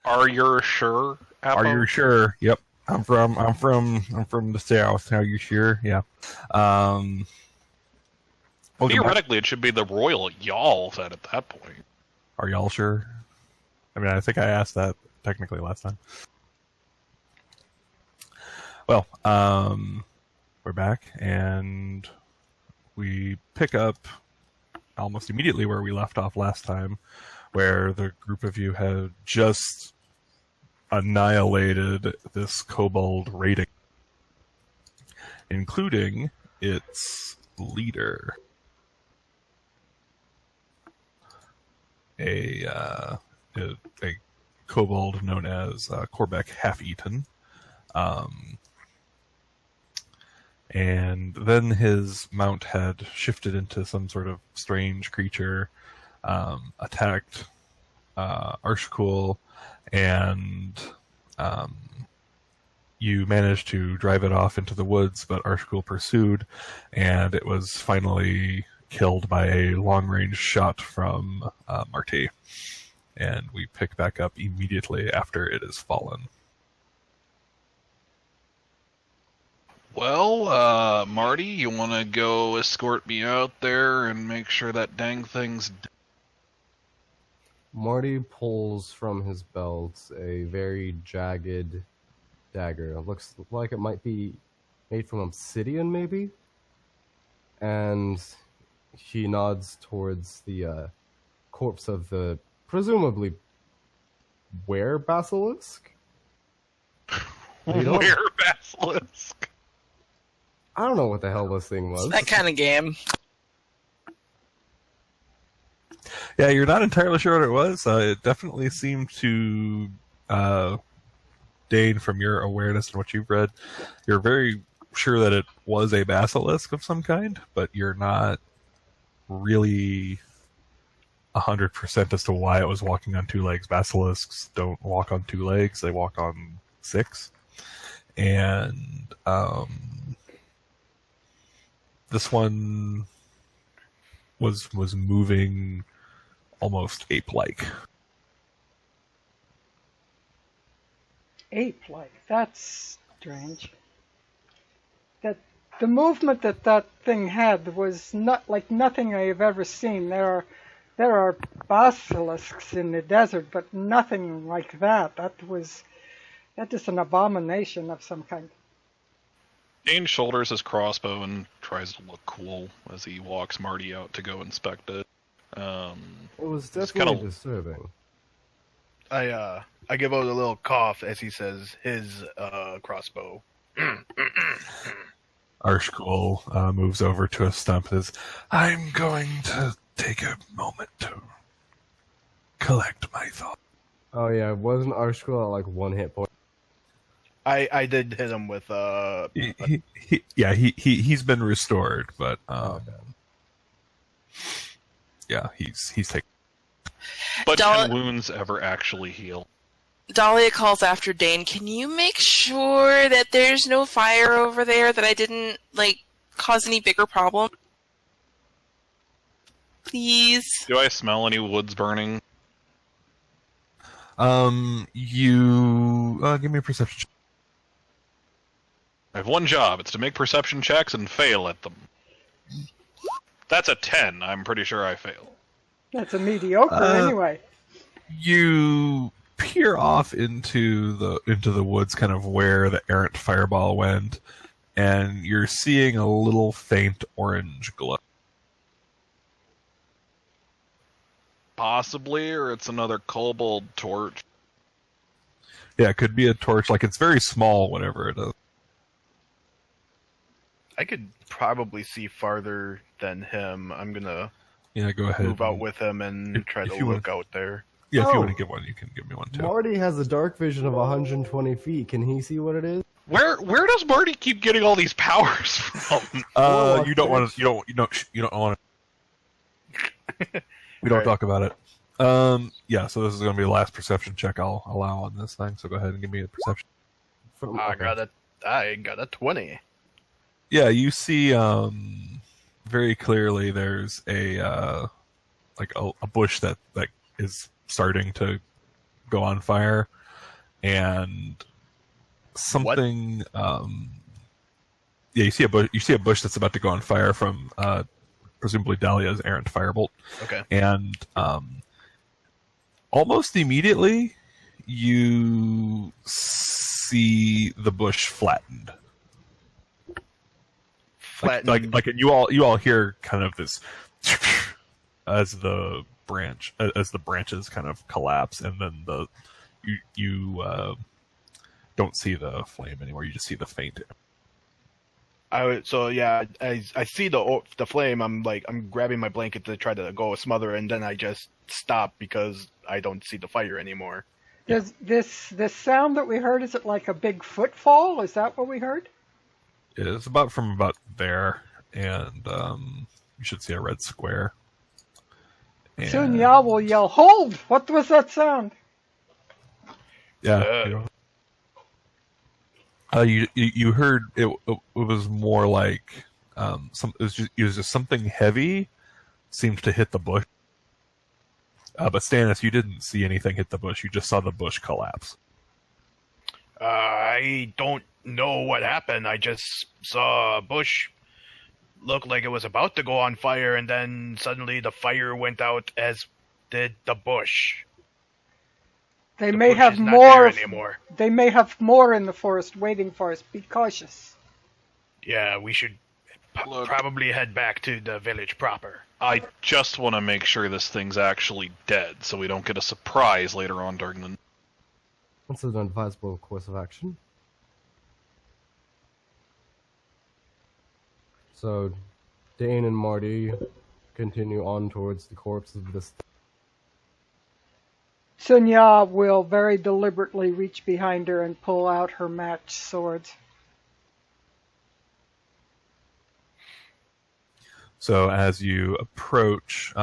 Are you sure? Are you sure? Yep. I'm from the south. Are you sure? Yeah. Theoretically, it should be the royal y'all said at that point. Are y'all sure? I mean, I think I asked that technically last time. Well, we're back, and we pick up almost immediately where we left off last time, where the group of you had just annihilated this kobold raiding, including its leader, a kobold known as Corbeck Half-Eaten. And then his mount had shifted into some sort of strange creature, attacked Arshkul, and you managed to drive it off into the woods, but Arshkul pursued, and it was finally killed by a long-range shot from Marty. And we pick back up immediately after it has fallen. Well, Marty, you want to go escort me out there and make sure that dang thing's dead? Marty pulls from his belt a very jagged dagger. It looks like it might be made from obsidian, maybe? And he nods towards the corpse of the presumably were-basilisk? Were-basilisk? I don't know what the hell this thing was. It's that kind of game. Yeah, you're not entirely sure what it was. It definitely seemed to, Dane, from your awareness and what you've read, you're very sure that it was a basilisk of some kind, but you're not really 100% as to why it was walking on two legs. Basilisks don't walk on two legs, they walk on six. And this one was moving almost ape-like. Ape-like? That's strange. That the movement that thing had was not like nothing I've ever seen. There are basilisks in the desert, but nothing like that. That is an abomination of some kind. Dane shoulders his crossbow and tries to look cool as he walks Marty out to go inspect it. It was definitely disturbing. I give out a little cough as he says his crossbow. Arshkul moves over to a stump and says, I'm going to take a moment to collect my thoughts. Oh yeah, wasn't Arshkul at like one hit point? I did hit him with he's been restored, but yeah, he's taken. But can wounds ever actually heal? Dahlia calls after Dane. Can you make sure that there's no fire over there, that I didn't cause any bigger problem? Please. Do I smell any woods burning? You give me a perception check. I have one job. It's to make perception checks and fail at them. That's a 10. I'm pretty sure I fail. That's a mediocre anyway. You peer off into the woods, kind of where the errant fireball went, and you're seeing a little faint orange glow. Possibly, or it's another kobold torch. Yeah, it could be a torch. It's very small, whatever it is. I could probably see farther than him. I'm gonna go ahead. Move out with him and try to look out there. Yeah, if you want to give one, you can give me one too. Marty has a dark vision of 120 feet. Can he see what it is? Where does Marty keep getting all these powers from? You don't want to. You don't want to. We don't talk about it. Yeah. So this is going to be the last perception check I'll allow on this thing. So go ahead and give me a perception. I got a 20. Yeah, you see very clearly there's a bush that is starting to go on fire, and something. Yeah, you see a bush. You see a bush that's about to go on fire from presumably Dahlia's errant firebolt. Okay. And almost immediately, you see the bush flattened. Flattened. Like you all hear kind of this as the branches kind of collapse, and then you don't see the flame anymore. You just see the faint. I see the flame. I'm grabbing my blanket to try to go smother, and then I just stop because I don't see the fire anymore. Does this sound that we heard, is it like a big footfall? Is that what we heard? It's about from about there, and you should see a red square. And, Soon Ya will yell, "Hold! What was that sound?" Yeah. You heard it. It was more like it was just something heavy seemed to hit the bush. But Stannis, you didn't see anything hit the bush. You just saw the bush collapse. I don't know what happened. I just saw a bush look like it was about to go on fire, and then suddenly the fire went out, as did the bush. They The may bush have is not more. there anymore. They may have more in the forest waiting for us. Be cautious. Yeah, we should Look. probably head back to the village proper. I just want to make sure this thing's actually dead, so we don't get a surprise later on during the... That's an advisable course of action. So, Dane and Marty continue on towards the corpse of this. Soon Ya will very deliberately reach behind her and pull out her matched swords. So as you approach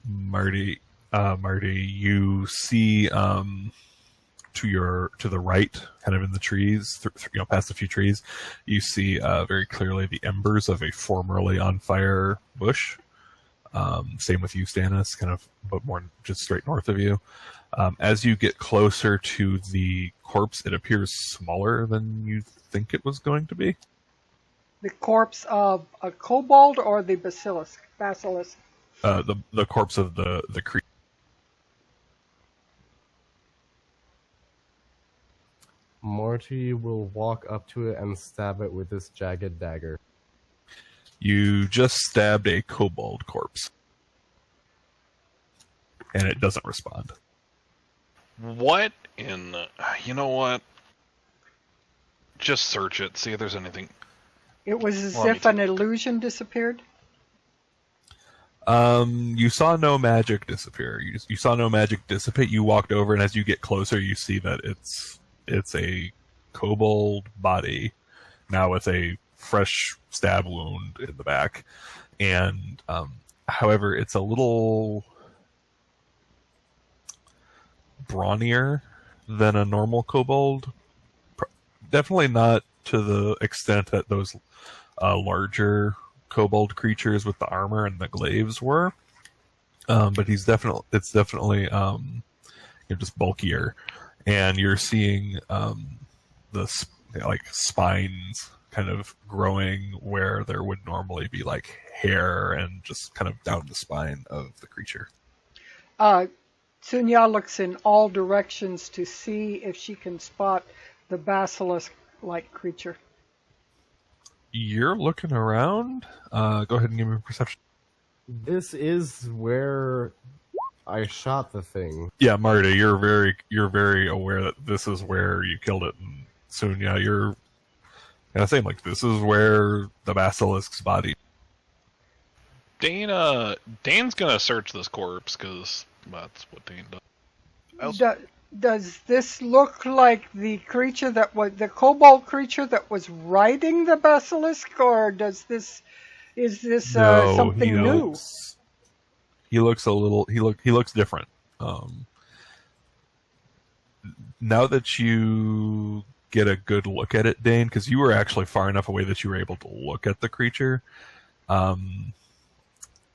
Marty, you see to the right, kind of in the trees, past a few trees, you see very clearly the embers of a formerly on fire bush. Same with you, Stannis, kind of, but more just straight north of you. As you get closer to the corpse, it appears smaller than you think it was going to be. The corpse of a kobold or the basilisk? The corpse of the creature. Marty will walk up to it and stab it with this jagged dagger. You just stabbed a kobold corpse. And it doesn't respond. What in the... You know what? Just search it, see if there's anything... It was as Well, me if too. an illusion disappeared. You saw no magic disappear. You saw no magic dissipate. You walked over, and as you get closer, you see that it's a kobold body, now with a fresh stab wound in the back. And however, it's a little brawnier than a normal kobold. Definitely not to the extent that those larger kobold creatures with the armor and the glaives were. But it's definitely just bulkier, and you're seeing the spines kind of growing where there would normally be like hair, and just kind of down the spine of the creature. Soon Ya looks in all directions to see if she can spot the basilisk-like creature. You're looking around. Go ahead and give me a perception. This is where I shot the thing. Yeah, Marty, you're very aware that this is where you killed it, and soon, yeah, you're gonna say like this is where the basilisk's body. Dane's gonna search this corpse, because that's what Dane does. Does this look like the creature that was the kobold creature that was riding the basilisk, or is this something new? He looks a little. He looks different. Now that you get a good look at it, Dane, because you were actually far enough away that you were able to look at the creature. Because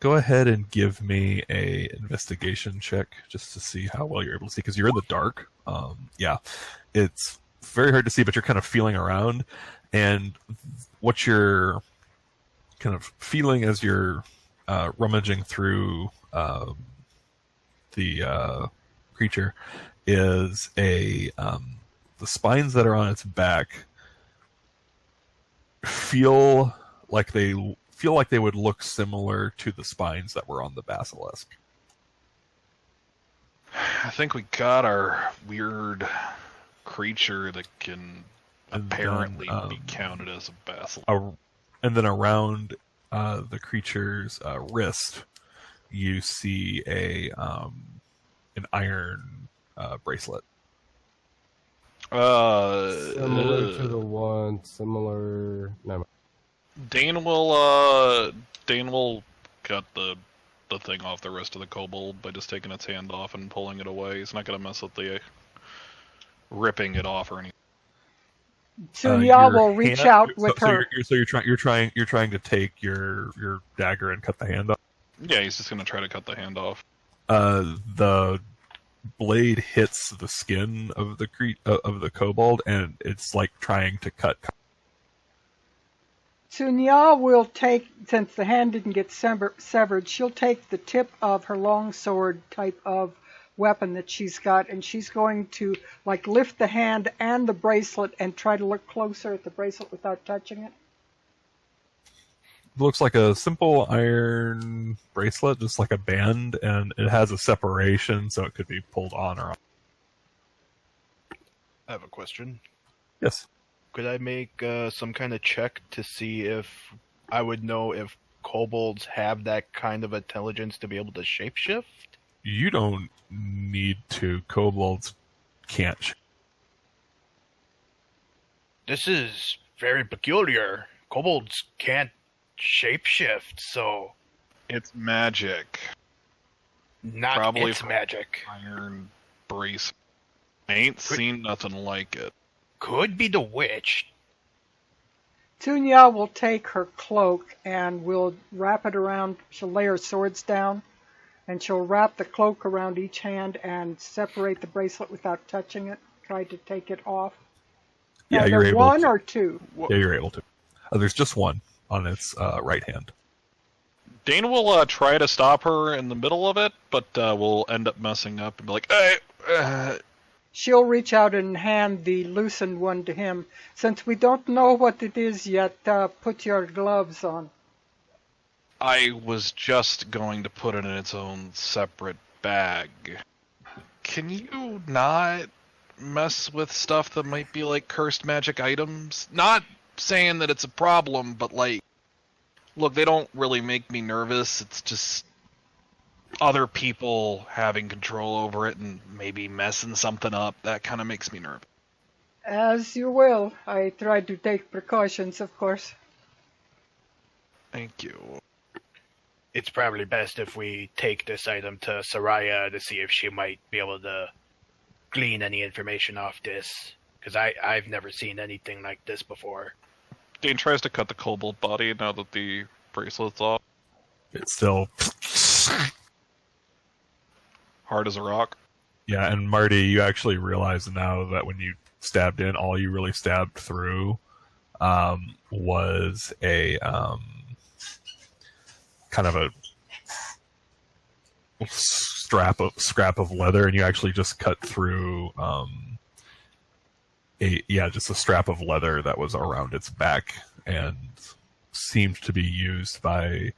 go ahead and give me a investigation check just to see how well you're able to see, because you're in the dark. Yeah, it's very hard to see, but you're kind of feeling around, and what you're kind of feeling as you're rummaging through the creature is the spines that are on its back feel like they would look similar to the spines that were on the basilisk. I think we got our weird creature that can apparently be counted as a basilisk. And then around the creature's wrist, you see an iron bracelet. Similar to the one, similar... No. Dane will cut the thing off the wrist of the kobold by just taking its hand off and pulling it away. He's not going to mess with the ripping it off or anything. Sunya will reach out with her. You're trying to take your dagger and cut the hand off. Yeah, he's just going to try to cut the hand off. The blade hits the skin of the kobold, and it's like trying to cut. Sunya will take, since the hand didn't get severed, she'll take the tip of her longsword type of weapon that she's got, and she's going to like lift the hand and the bracelet and try to look closer at the bracelet without touching it. It looks like a simple iron bracelet, just like a band, and it has a separation, so it could be pulled on or off. I have a question. Yes. Could I make some kind of check to see if I would know if kobolds have that kind of intelligence to be able to shapeshift? You don't need to. Kobolds can't. This is very peculiar. Kobolds can't shapeshift, so... It's magic. Not Probably it's magic. Iron brace. I ain't seen nothing like it. Could be the witch. Sunya will take her cloak and will wrap it around, she'll lay her swords down, and she'll wrap the cloak around each hand and separate the bracelet without touching it, try to take it off. Yeah, you're able one to. or two? Yeah, you're able to. There's just one on its right hand. Dane will try to stop her in the middle of it, but will end up messing up and be like, hey, She'll reach out and hand the loosened one to him. Since we don't know what it is yet, put your gloves on. I was just going to put it in its own separate bag. Can you not mess with stuff that might be like cursed magic items? Not saying that it's a problem, but like, look, they don't really make me nervous. It's just other people having control over it and maybe messing something up. That kind of makes me nervous. As you will. I tried to take precautions, of course. Thank you. It's probably best if we take this item to Soraya to see if she might be able to glean any information off this. Because I've never seen anything like this before. Dane tries to cut the kobold body now that the bracelet's off. It's still... Hard as a rock. Yeah, and Marty, you actually realize now that when you stabbed in, all you really stabbed through was a kind of a scrap of leather, and you actually just cut through just a strap of leather that was around its back and seemed to be used by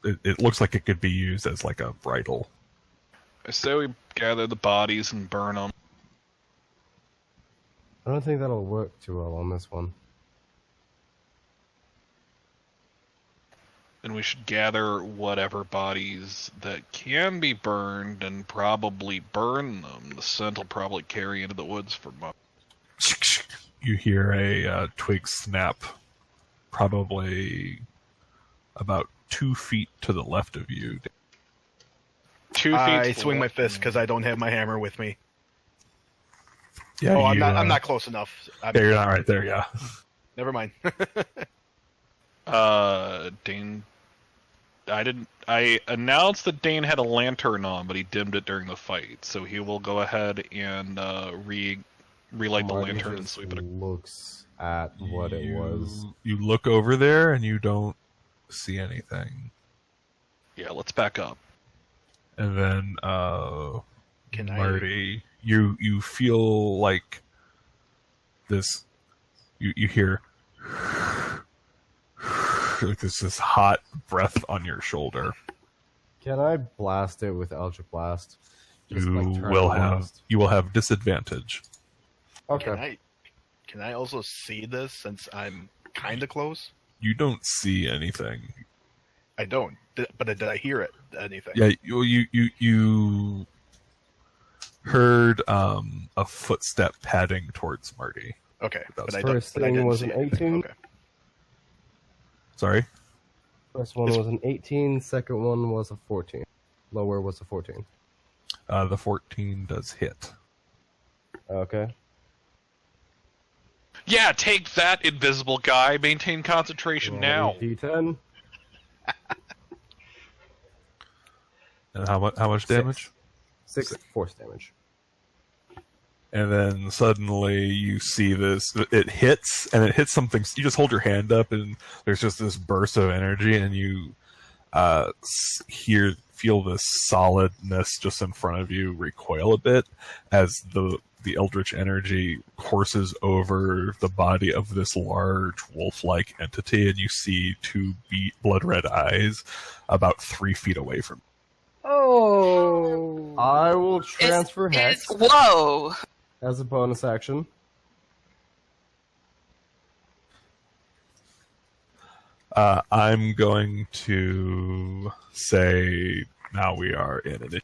it looks like it could be used as like a bridle. I say we gather the bodies and burn them. I don't think that'll work too well on this one. Then we should gather whatever bodies that can be burned and probably burn them. The scent will probably carry into the woods for months. You hear a twig snap, probably about 2 feet to the left of you. 2 feet. I swing my fist because I don't have my hammer with me. Yeah, I'm not close enough. Yeah, you're not right there. Yeah. Never mind. Dane I didn't. I announced that Dane had a lantern on, but he dimmed it during the fight, so he will go ahead and relight the Marty lantern and just sweep it. looks at what it was. You look over there and you don't see anything. Yeah, let's back up. And then, Can I- Marty, you feel like this. You hear like this hot breath on your shoulder. Can I blast it with Eldritch Blast? You turn will and have blast? disadvantage. Okay. Can I also see this since I'm kind of close? You don't see anything. I don't. But did I hear it? Anything? Yeah, you heard a footstep padding towards Marty. Okay. But I First but I thing didn't was see an anything. 18. Okay. Sorry. First one was an 18. Second one was a 14. Lower was a 14. The 14 does hit. Okay. Yeah, take that, invisible guy. Maintain concentration now. D10. And how much damage? 6 force damage. And then suddenly you see this. It hits, and it hits something. You just hold your hand up, and there's just this burst of energy, and you feel this solidness just in front of you recoil a bit as the eldritch energy courses over the body of this large wolf-like entity, and you see two blood red eyes about 3 feet away from you. Oh. I will transfer Hex Whoa! as a bonus action. I'm going to say now we are in it.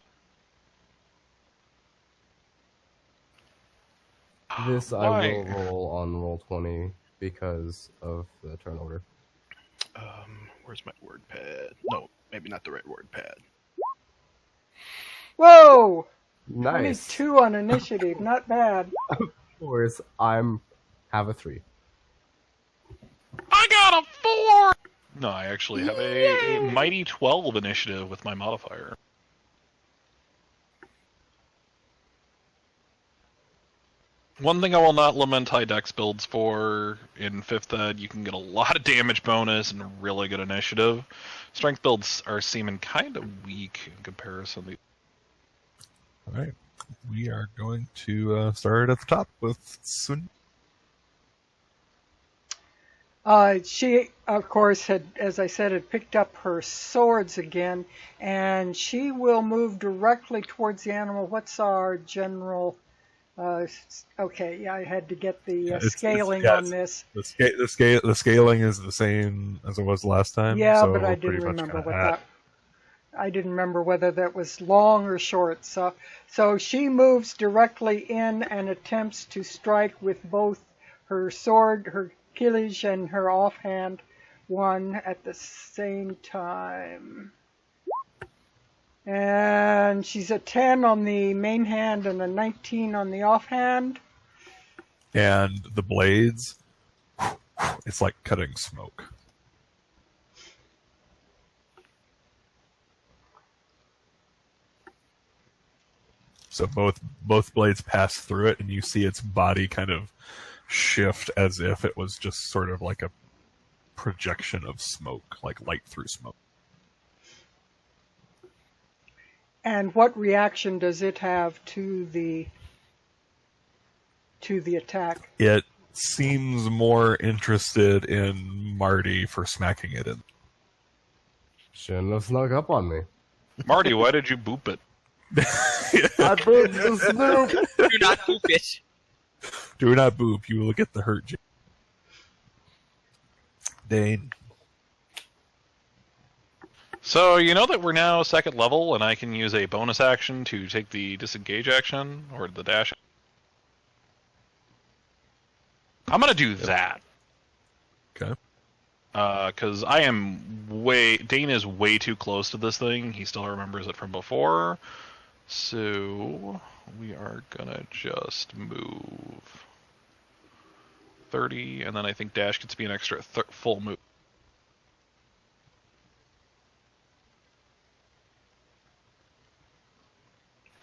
This I Why? will roll on Roll20 because of the turn order. Where's my word pad? No, maybe not the right word pad. Whoa! Nice. 22 on initiative, not bad. Of course, have a 3. I got a 4! No, I actually have a mighty 12 initiative with my modifier. One thing I will not lament high dex builds for in 5th Ed, you can get a lot of damage bonus and a really good initiative. Strength builds are seeming kind of weak in comparison. All right, we are going to start at the top with Sun. She, of course, had, as I said, had picked up her swords again, and she will move directly towards the animal. What's our general? Okay, yeah, I had to get the scaling on this. The scaling is the same as it was last time. Yeah, so but I we're didn't pretty much remember kinda what at- that. I didn't remember whether that was long or short. So she moves directly in and attempts to strike with both her sword, her killage, and her offhand one at the same time. And she's a 10 on the main hand and a 19 on the offhand. And the blades, it's like cutting smoke. So both blades pass through it, and you see its body kind of shift as if it was just sort of like a projection of smoke, like light through smoke. And what reaction does it have to the attack? It seems more interested in Marty for smacking it in. Shouldn't have snuck up on me. Marty, why did you boop it? I broke the snoop. Do not poop it. Do not boop, you will get the hurt. Dane. So you know that we're now 2nd level, and I can use a bonus action to take the disengage action or the dash. I'm gonna do that. Okay. Because Dane is way too close to this thing. He still remembers it from before. So we are gonna just move 30, and then I think dash gets to be an extra full move.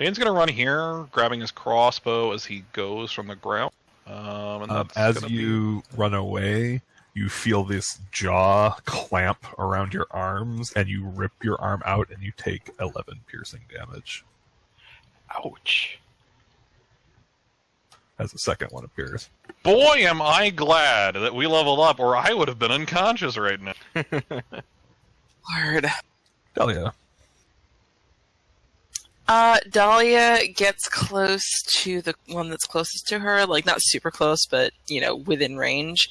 Dane's gonna run here, grabbing his crossbow as he goes from the ground. And that's As gonna you run away, you feel this jaw clamp around your arms, and you rip your arm out, and you take 11 piercing damage Ouch. as the second one appears. Boy, am I glad that we leveled up, or I would have been unconscious right now. Lord. Delia. Dahlia gets close to the one that's closest to her, like not super close, but within range.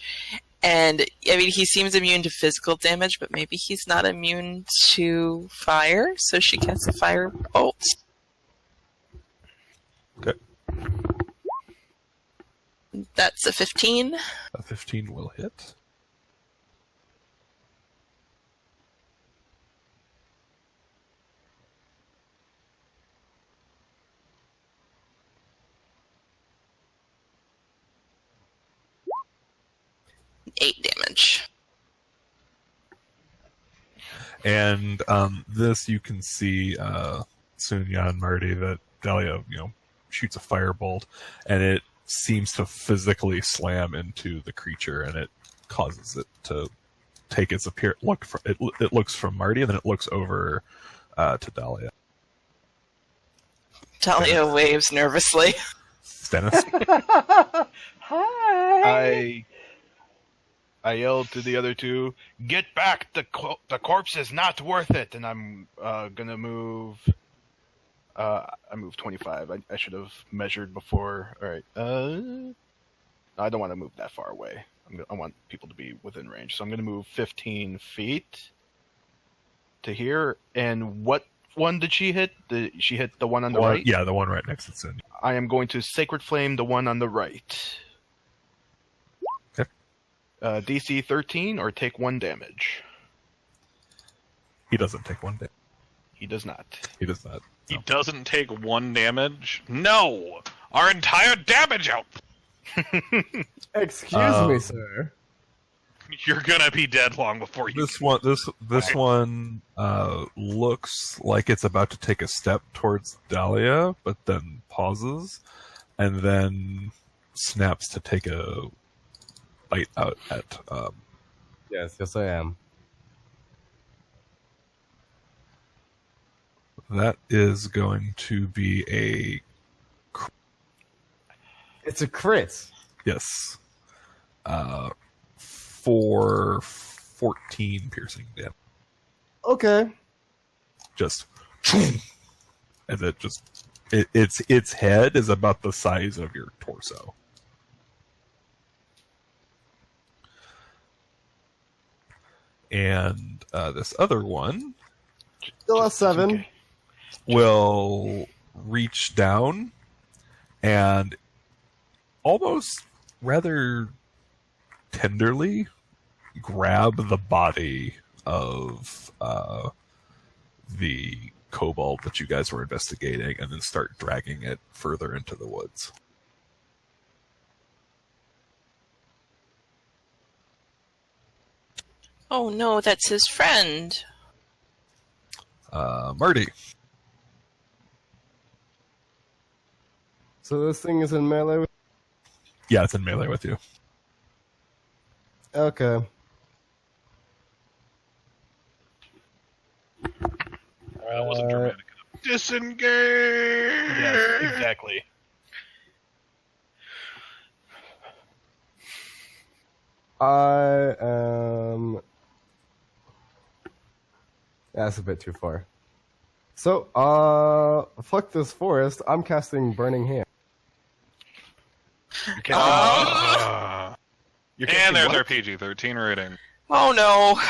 And I mean, he seems immune to physical damage, but maybe he's not immune to fire. So she casts a fire bolt. Okay. That's a 15. A 15 will hit. Eight damage. And this you can see, Sunya and Marty, that Delia, shoots a firebolt, and it seems to physically slam into the creature, and it causes it to take its look. It looks from Marty, and then it looks over to Dahlia. Dahlia waves nervously. Stennis. Hi. I yelled to the other two, "Get back! The corpse is not worth it!" And I'm gonna move. I moved 25. I should have measured before. All right. I don't want to move that far away. I want people to be within range, so I'm gonna move 15 feet to here. And what one did she hit? She hit the one on the right? Yeah, the one right next to Sunya. I am going to Sacred Flame the one on the right. Okay. DC 13 or take 1 damage. He doesn't take 1 damage. He does not. He does not. He doesn't take 1 damage? No! Our entire damage out! Excuse me, sir. You're gonna be dead long before you This one looks like it's about to take a step towards Dahlia, but then pauses, and then snaps to take a bite out at. Yes, I am. That is going to be a It's a crit. yes, for 14 piercing damage. Okay. Just as it just its head is about the size of your torso. And this other one Still a 7. Okay. will reach down and almost rather tenderly grab the body of the kobold that you guys were investigating and then start dragging it further into the woods. Oh no, that's his friend. Marty. So this thing is in melee with... Yeah, it's in melee with you. Okay. That wasn't dramatic enough. Disengage! Yes, exactly. I am... That's a bit too far. So, fuck this forest. I'm casting Burning Hand. You can't And there's what? our PG-13 rating. Oh no.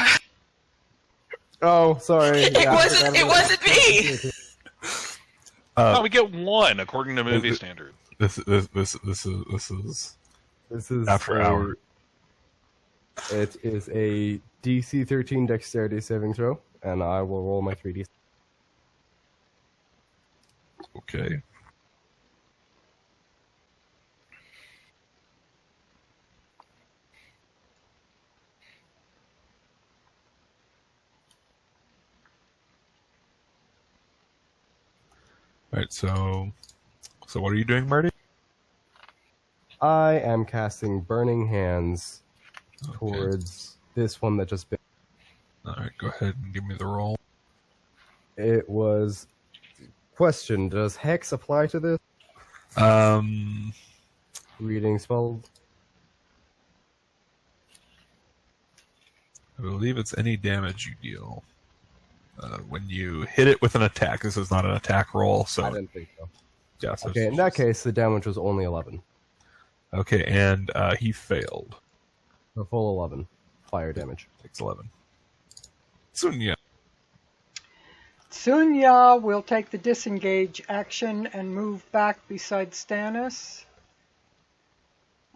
Oh, sorry. It wasn't me. Oh, we get 1 according to movie standard. This is This is after hour. It is a DC 13 Dexterity saving throw, and I will roll my 3D. Okay. Alright, so what are you doing, Marty? I am casting Burning Hands Okay. towards this one that just bit. Alright, go ahead and give me the roll. It was... Question, does Hex apply to this? Reading spell? I believe it's any damage you deal. When you hit it with an attack. This is not an attack roll, so... I didn't think so. Yeah, so Okay, in that case, the damage was only 11. Okay, and he failed. A full 11 fire damage. Takes 11. Sunya. Sunya will take the disengage action and move back beside Stannis.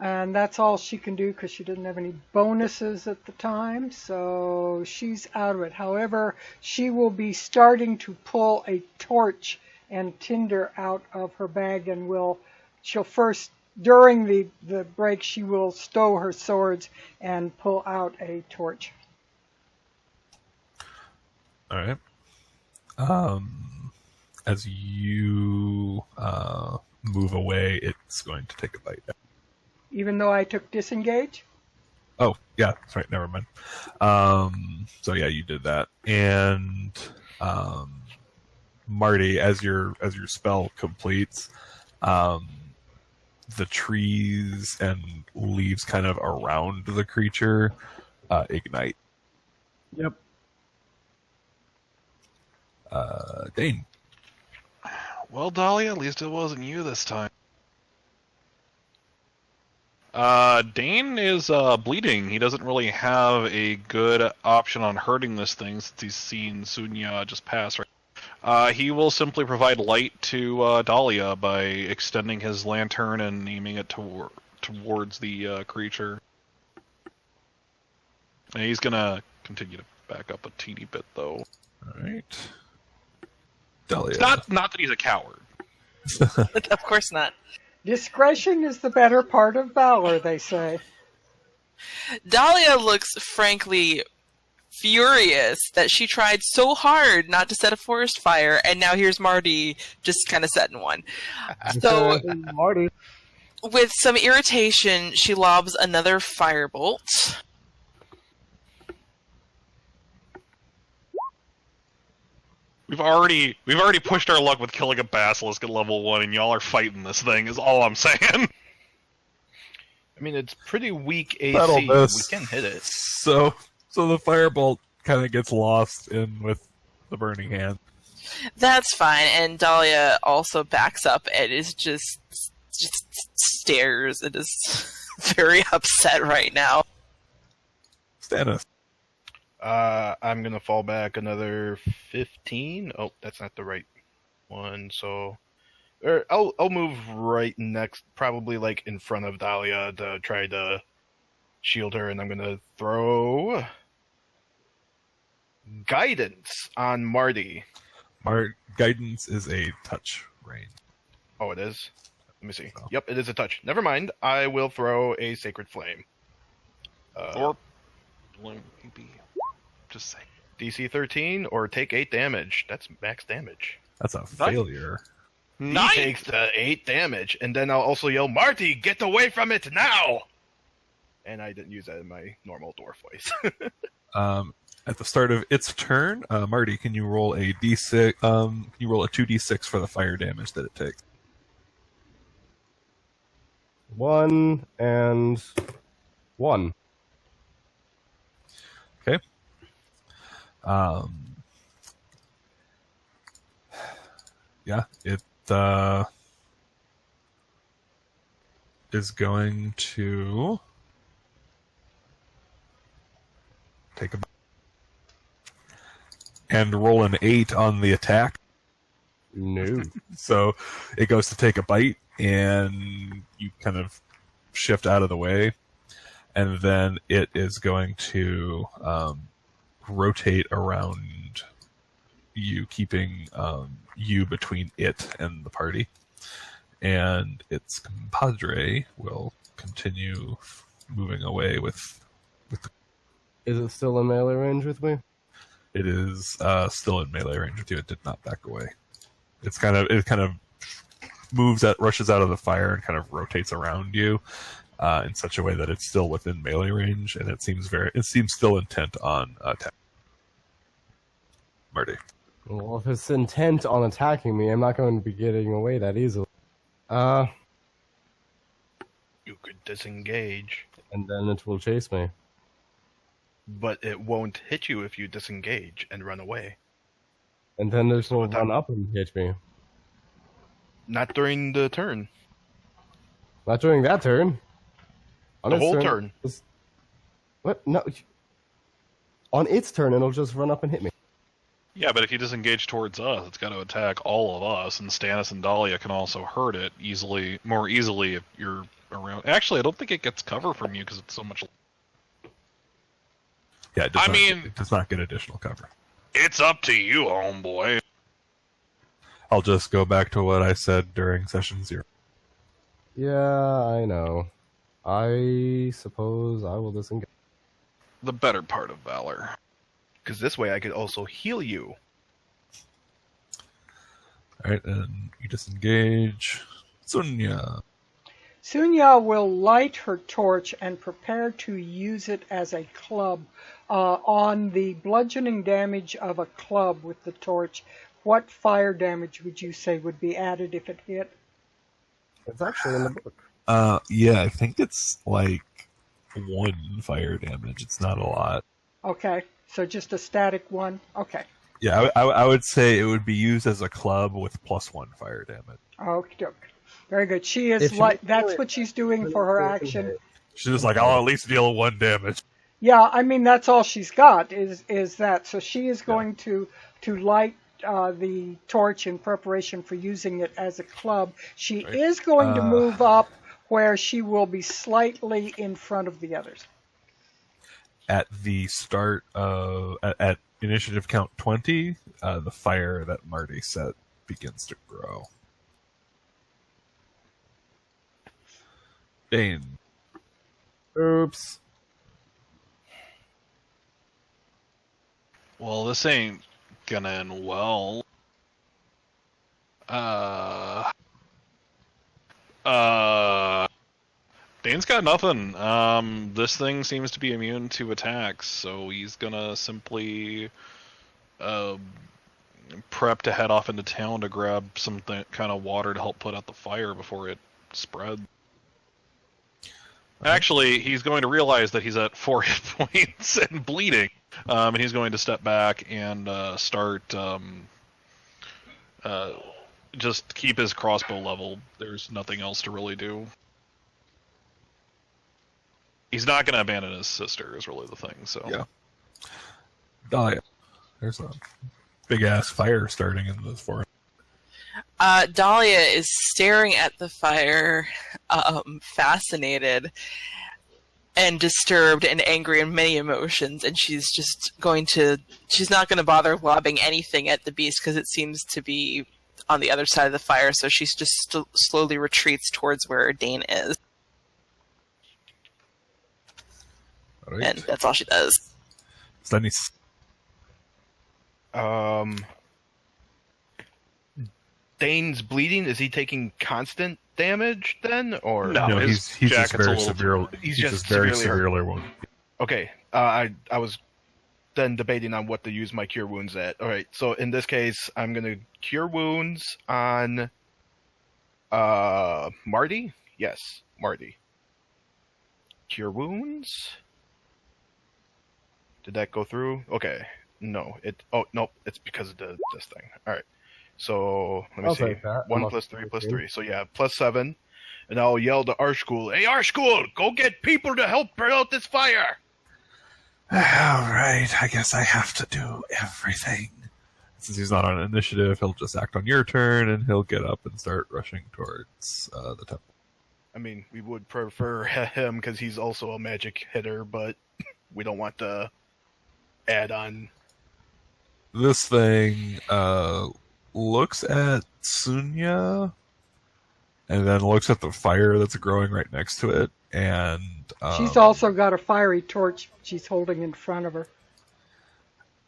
And that's all she can do because she didn't have any bonuses at the time, so she's out of it. However, she will be starting to pull a torch and tinder out of her bag, and she'll first, during the break, she will stow her swords and pull out a torch. All right. As you move away, it's going to take a bite. Even though I took disengage? Oh, yeah, that's right. Never mind. So yeah, you did that, and Marty, as your spell completes, the trees and leaves kind of around the creature ignite. Yep. Dane. Well, Dahlia, at least it wasn't you this time. Dane is bleeding. He doesn't really have a good option on hurting this thing since he's seen Sunya just pass. He will simply provide light to Dahlia by extending his lantern and aiming it towards the creature. And he's gonna continue to back up a teeny bit, though. All right. Dahlia. It's not that he's a coward. Of course not. Discretion is the better part of valor, they say. Dahlia looks frankly furious that she tried so hard not to set a forest fire, and now here's Marty just kind of setting one. So, Marty. with some irritation, she lobs another firebolt. We've already pushed our luck with killing a basilisk at level 1, and y'all are fighting this thing. Is all I'm saying. I mean, it's pretty weak AC. That'll miss. We can hit it. So the firebolt kind of gets lost in with the burning hand. That's fine, and Dahlia also backs up and is just stares and is very upset right now. Stannis. I'm gonna fall back another 15. Oh, that's not the right one. So, I'll move right next, probably like in front of Dahlia to try to shield her, and I'm gonna throw guidance on Marty. Guidance is a touch range. Oh, it is. Let me see. Oh. Yep, it is a touch. Never mind. I will throw a sacred flame. Or maybe just say DC 13 or take 8 damage. That's max damage. That's a failure. He takes the 8 damage, and then I'll also yell, "Marty, get away from it now!" And I didn't use that in my normal dwarf voice. At the start of its turn, Marty, can you roll a d6? Can you roll a 2d6 for the fire damage that it takes? 1 and 1. Okay. Yeah, it is going to take a and roll an 8 on the attack. No. So it goes to take a bite, and you kind of shift out of the way, and then it is going to rotate around you, keeping you between it and the party. And its compadre will continue moving away with the... Is it still in melee range with me? It is still in melee range with you. It did not back away. it kind of rushes out of the fire and kind of rotates around you in such a way that it's still within melee range, and it seems still intent on attack. Marty. Well, if it's intent on attacking me, I'm not going to be getting away that easily. You could disengage, And then it will chase me. but it won't hit you if you disengage and run away. And then it will run up and hit me. Not during the turn. Not during that turn. On The its whole turn. What? No. On its turn, it'll just run up and hit me. Yeah, but if you disengage towards us, it's got to attack all of us, and Stannis and Dahlia can also hurt it more easily if you're around. Actually, I don't think it gets cover from you because it's so much. Yeah, it does not get additional cover. It's up to you, homeboy. I'll just go back to what I said during session 0. Yeah, I know. I suppose I will disengage. The better part of valor. Because this way I could also heal you. Alright, and you disengage. Sunya. Sunya will light her torch and prepare to use it as a club. On the bludgeoning damage of a club with the torch, what fire damage would you say would be added if it hit? It's actually in the book. Yeah, I think it's like 1 fire damage. It's not a lot. Okay, so just a static one? Okay. Yeah, I would say it would be used as a club with +1 fire damage. Okay, very good. She is that's what she's doing for her action. She's just like, I'll at least deal 1 damage. Yeah, I mean that's all she's got is that. So she is going to light the torch in preparation for using it as a club. She is going to move up where she will be slightly in front of the others. At the start of at initiative count 20, the fire that Marty set begins to grow. Dane. Oops. Well, this ain't gonna end well. Dane's got nothing. This thing seems to be immune to attacks, so he's gonna simply prep to head off into town to grab some kind of water to help put out the fire before it spreads. Actually, he's going to realize that he's at 4 hit points and bleeding, and he's going to step back and start just keep his crossbow level. There's nothing else to really do. He's not going to abandon his sister, is really the thing. So yeah. Dahlia. There's a big ass fire starting in the forest. Dahlia is staring at the fire, fascinated and disturbed and angry and many emotions, and she's not going to bother lobbing anything at the beast because it seems to be on the other side of the fire, so she's just slowly retreats towards where Dane is. All right. And that's all she does. Stannis. Dane's bleeding. Is he taking constant damage then, or No, he's just very severe. He's just very severely wounded. Okay, I was then debating on what to use my cure wounds at. All right, so in this case, I'm gonna cure wounds on Marty. Yes, Marty. Cure wounds. Did that go through? Okay, no. Nope. It's because of this thing. All right. So let me see. 1 + 3 + 3. So yeah, +7. And I'll yell to Arshkul, "Hey Arshkul, go get people to help burn out this fire!" All right, I guess I have to do everything. Since he's not on initiative, he'll just act on your turn, and he'll get up and start rushing towards the temple. I mean, we would prefer him because he's also a magic hitter, but we don't want to add on. This thing looks at Sunya, and then looks at the fire that's growing right next to it, and she's also got a fiery torch she's holding in front of her.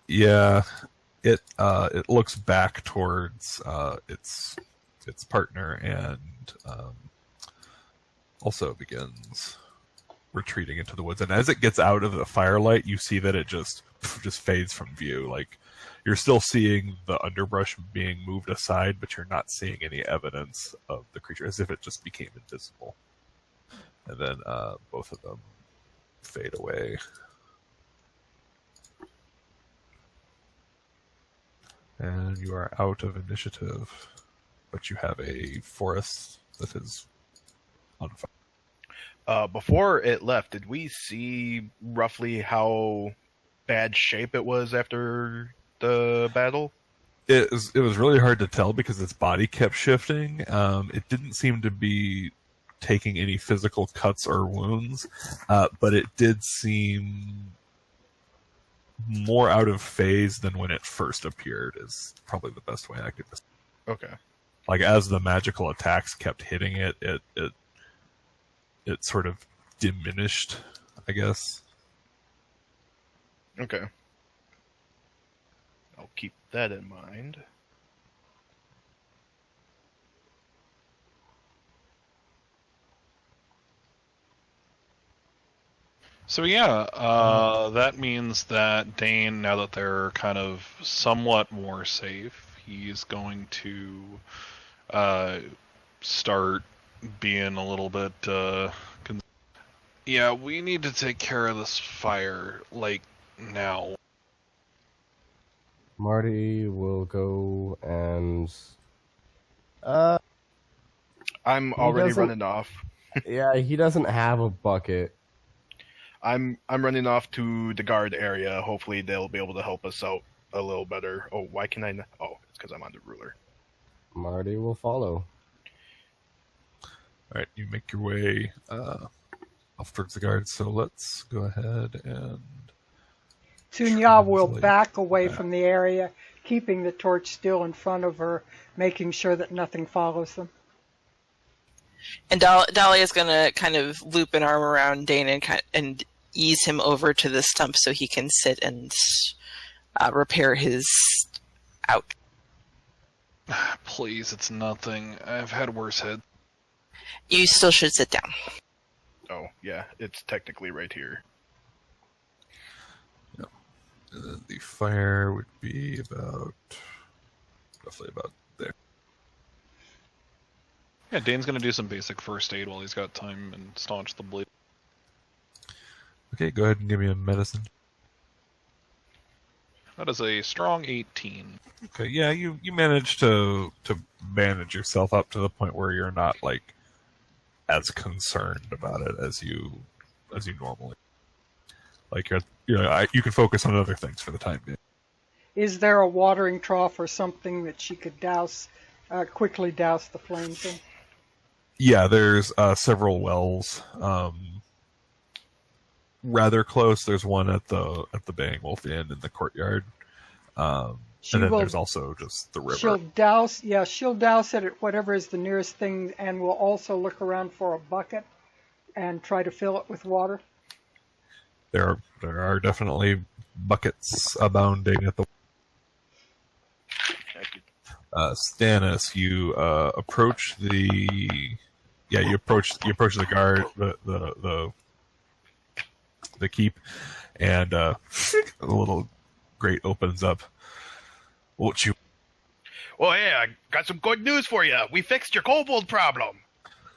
Yeah, It looks back towards its partner and also begins retreating into the woods. And as it gets out of the firelight, you see that it just fades from view. Like, you're still seeing the underbrush being moved aside, but you're not seeing any evidence of the creature, as if it just became invisible. And then both of them fade away. And you are out of initiative, but you have a forest that is on fire. Before it left, did we see roughly how bad shape it was after the battle? It was really hard to tell because its body kept shifting. It didn't seem to be taking any physical cuts or wounds, but it did seem more out of phase than when it first appeared, is probably the best way I could describe it. Okay. Like, as the magical attacks kept hitting it sort of diminished, I guess. Okay. I'll keep that in mind. So yeah, that means that Dane, now that they're kind of somewhat more safe, he's going to start being a little bit yeah, we need to take care of this fire, like, now. Marty will go and I'm already running off. yeah, he doesn't have a bucket. I'm running off to the guard area. Hopefully they'll be able to help us out a little better. Oh, why can I not? Oh, it's because I'm on the ruler. Marty will follow. Alright, you make your way off towards the guards, so let's go ahead and... Sunya will Translate back away that. from the area, keeping the torch still in front of her, making sure that nothing follows them. And Dahlia's going to kind of loop an arm around Dane and ease him over to the stump so he can sit and repair his out. Please, it's nothing. I've had worse head. You still should sit down. Oh, yeah, it's technically right here. And then the fire would be roughly about there. Yeah, Dane's gonna do some basic first aid while he's got time and staunch the bleed. Okay, go ahead and give me a medicine. That is a strong 18. Okay, yeah, you manage to manage yourself up to the point where you're not, like, as concerned about it as you normally. Like, you can focus on other things for the time being. Is there a watering trough or something that she could quickly douse the flames in? Yeah, there's several wells. Rather close. There's one at the Baying Wolf Inn in the courtyard. And then there's also just the river. She'll douse it at whatever is the nearest thing, and will also look around for a bucket and try to fill it with water. There are definitely buckets abounding at the. Stannis, you approach the. Yeah, you approach the guard, the keep, and a little grate opens up. Won't you? Well, yeah, I got some good news for you. We fixed your kobold problem.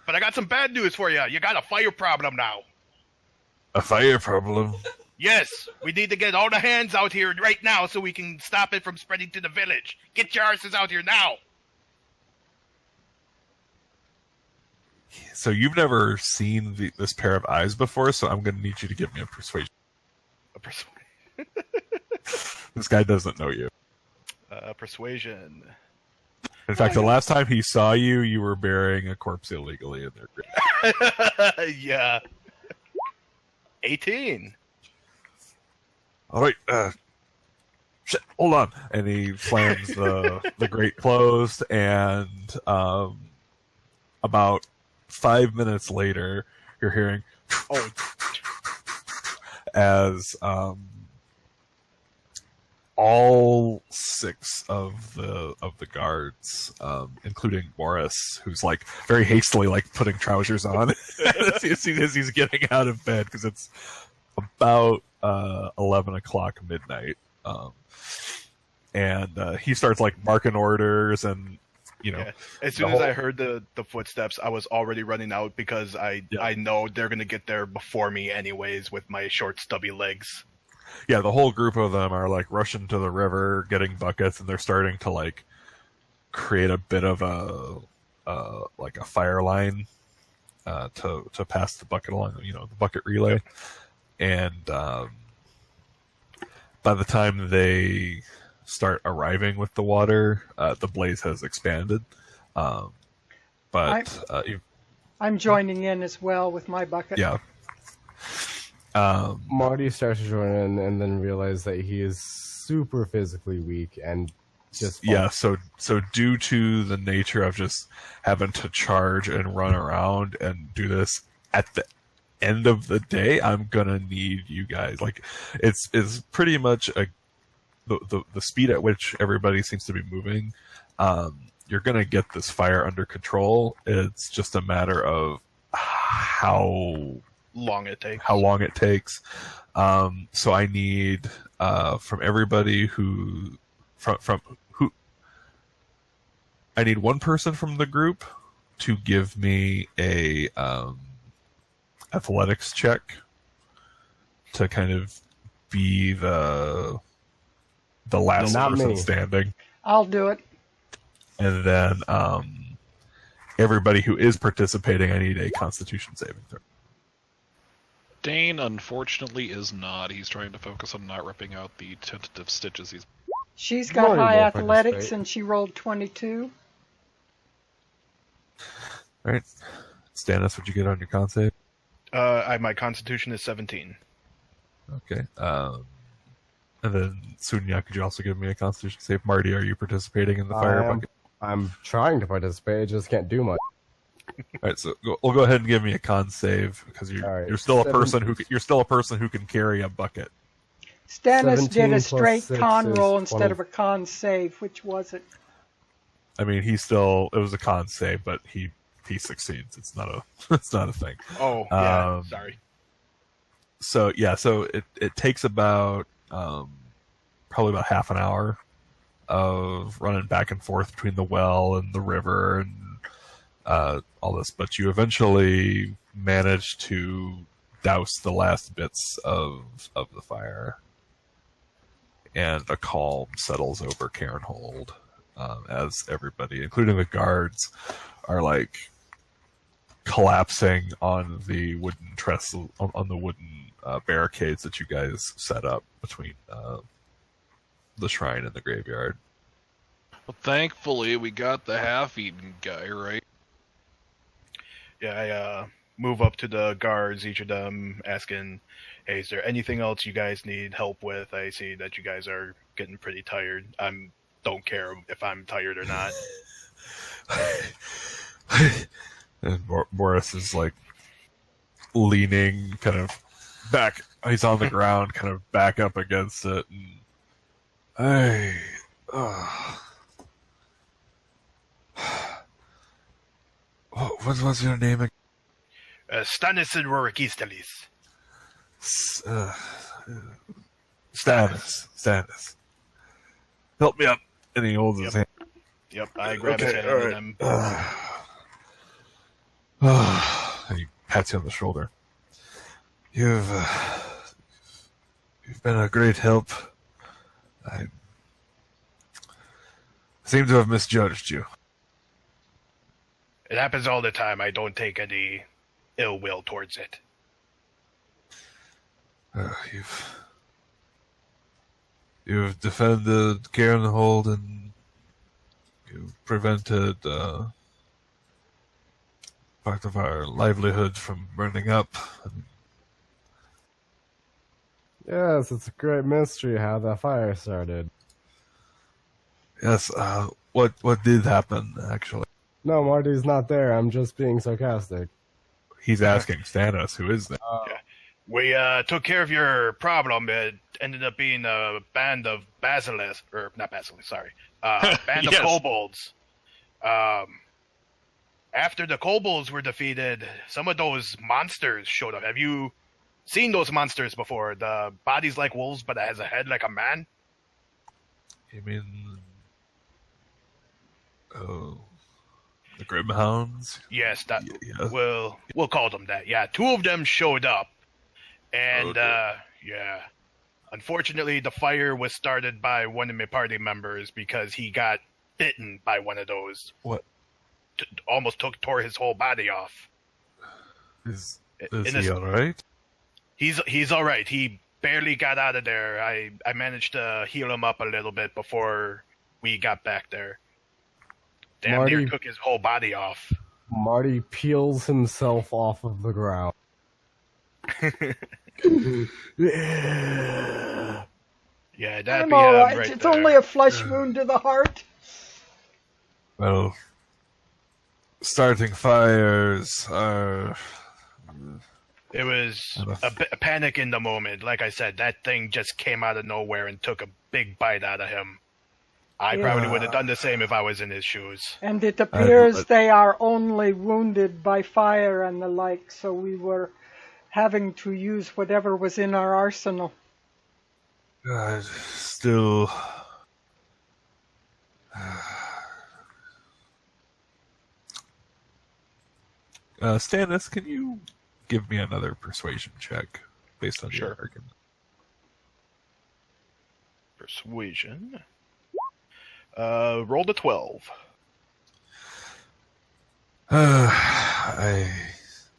But I got some bad news for you. You got a fire problem now. A fire problem? Yes, we need to get all the hands out here right now so we can stop it from spreading to the village. Get your arses out here now. So you've never seen this pair of eyes before, so I'm going to need you to give me a persuasion. This guy doesn't know you. Persuasion. In fact, the last time he saw you, you were burying a corpse illegally in their grave. Yeah. 18. All right. Shit, hold on. And he slams the grate closed, and about 5 minutes later, you're hearing as all 6 of the guards, including Boris, who's like very hastily like putting trousers on as he's getting out of bed because it's about 11 o'clock midnight, and he starts like barking orders, and as soon as I heard the footsteps, I was already running out because I know they're gonna get there before me anyways with my short stubby legs. Yeah, the whole group of them are like rushing to the river, getting buckets, and they're starting to like create a bit of a like a fire line to pass the bucket along, the bucket relay. And by the time they start arriving with the water, the blaze has expanded. But I'm joining in as well with my bucket. Yeah. Marty starts to join in and then realize that he is super physically weak and just so due to the nature of just having to charge and run around and do this at the end of the day, I'm gonna need you guys. Like, it's pretty much the speed at which everybody seems to be moving. You're gonna get this fire under control. It's just a matter of how long it takes. So I need from everybody who I need one person from the group to give me a athletics check to kind of be the last person standing. I'll do it. And then everybody who is participating, I need a Constitution saving throw. Dane, unfortunately, is not. He's trying to focus on not ripping out the tentative stitches he's... She's got high athletics, and she rolled 22. All right. Stannis, what'd you get on your con save? My Constitution is 17. Okay. And then, Sunya, could you also give me a Constitution save? Marty, are you participating in the fire bucket? I'm trying to participate, I just can't do much. All right, so we'll go ahead and give me a con save because you're still a person who can carry a bucket. Stannis did a straight con roll instead of a con save. Which was it? I mean, it was a con save, but he succeeds. It's not a thing. Oh, yeah. Sorry. So it takes about probably about half an hour of running back and forth between the well and the river and all this, but you eventually manage to douse the last bits of the fire, and a calm settles over Cairnhold as everybody, including the guards, are like collapsing on the wooden trestle, on the wooden barricades that you guys set up between the shrine and the graveyard. Well, thankfully, we got the half-eaten guy, right? Yeah, I move up to the guards, each of them asking, hey, is there anything else you guys need help with? I see that you guys are getting pretty tired. Don't care if I'm tired or not. And Boris is like leaning kind of back. He's on the ground, kind of back up against it. And, what was your name again? Stannis and Rorikistalis. Stannis. Help me up. And he holds his hand. Yep, I grab his hand and and he pats you on the shoulder. You've been a great help. I seem to have misjudged you. It happens all the time. I don't take any ill will towards it. You've defended Cairnhold and you've prevented part of our livelihood from burning up. Yes, it's a great mystery how the fire started. Yes, what did happen, actually? No, Marty's not there. I'm just being sarcastic. He's asking Stannis, who is there? We took care of your problem. It ended up being a band of band of Yes. kobolds. After the kobolds were defeated, some of those monsters showed up. Have you seen those monsters before? The bodies like wolves, but it has a head like a man? You mean... Oh... The Grimhounds? Yes, that. Yeah. We'll call them that. Yeah, 2 of them showed up. And, Okay. yeah. Unfortunately, the fire was started by one of my party members because he got bitten by one of those. What? Almost tore his whole body off. Is In he a- alright? He's all right. He barely got out of there. I managed to heal him up a little bit before we got back there. Damn near Marty- took his whole body off. Marty peels himself off of the ground. Yeah, that'd I'm be all right. right It's there. only a flesh wound to the heart. Well... Starting fires are... It was a panic in the moment. Like I said, that thing just came out of nowhere and took a big bite out of him. I probably would have done the same if I was in his shoes. And it appears but- they are only wounded by fire and the like, so we were having to use whatever was in our arsenal. Still... Stannis, can you give me another persuasion check based on Sure. your argument? Persuasion. Roll the 12.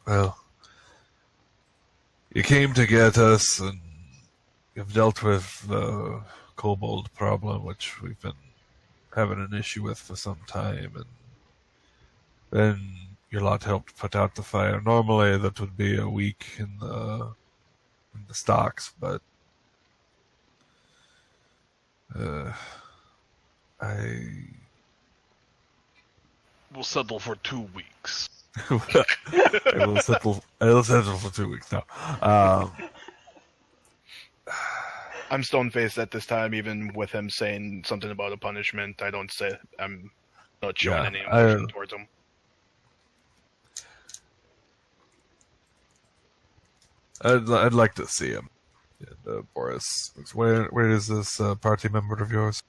Well, you came to get us, and you've dealt with the kobold problem, which we've been having an issue with for some time, and then your lot helped put out the fire. Normally, that would be a week in the stocks, but We'll settle for 2 weeks. I will settle for 2 weeks now. I'm stone-faced at this time, even with him saying something about a punishment. I'm not showing Yeah, any emotion towards him. I'd like to see him. And, Boris, where is this party member of yours?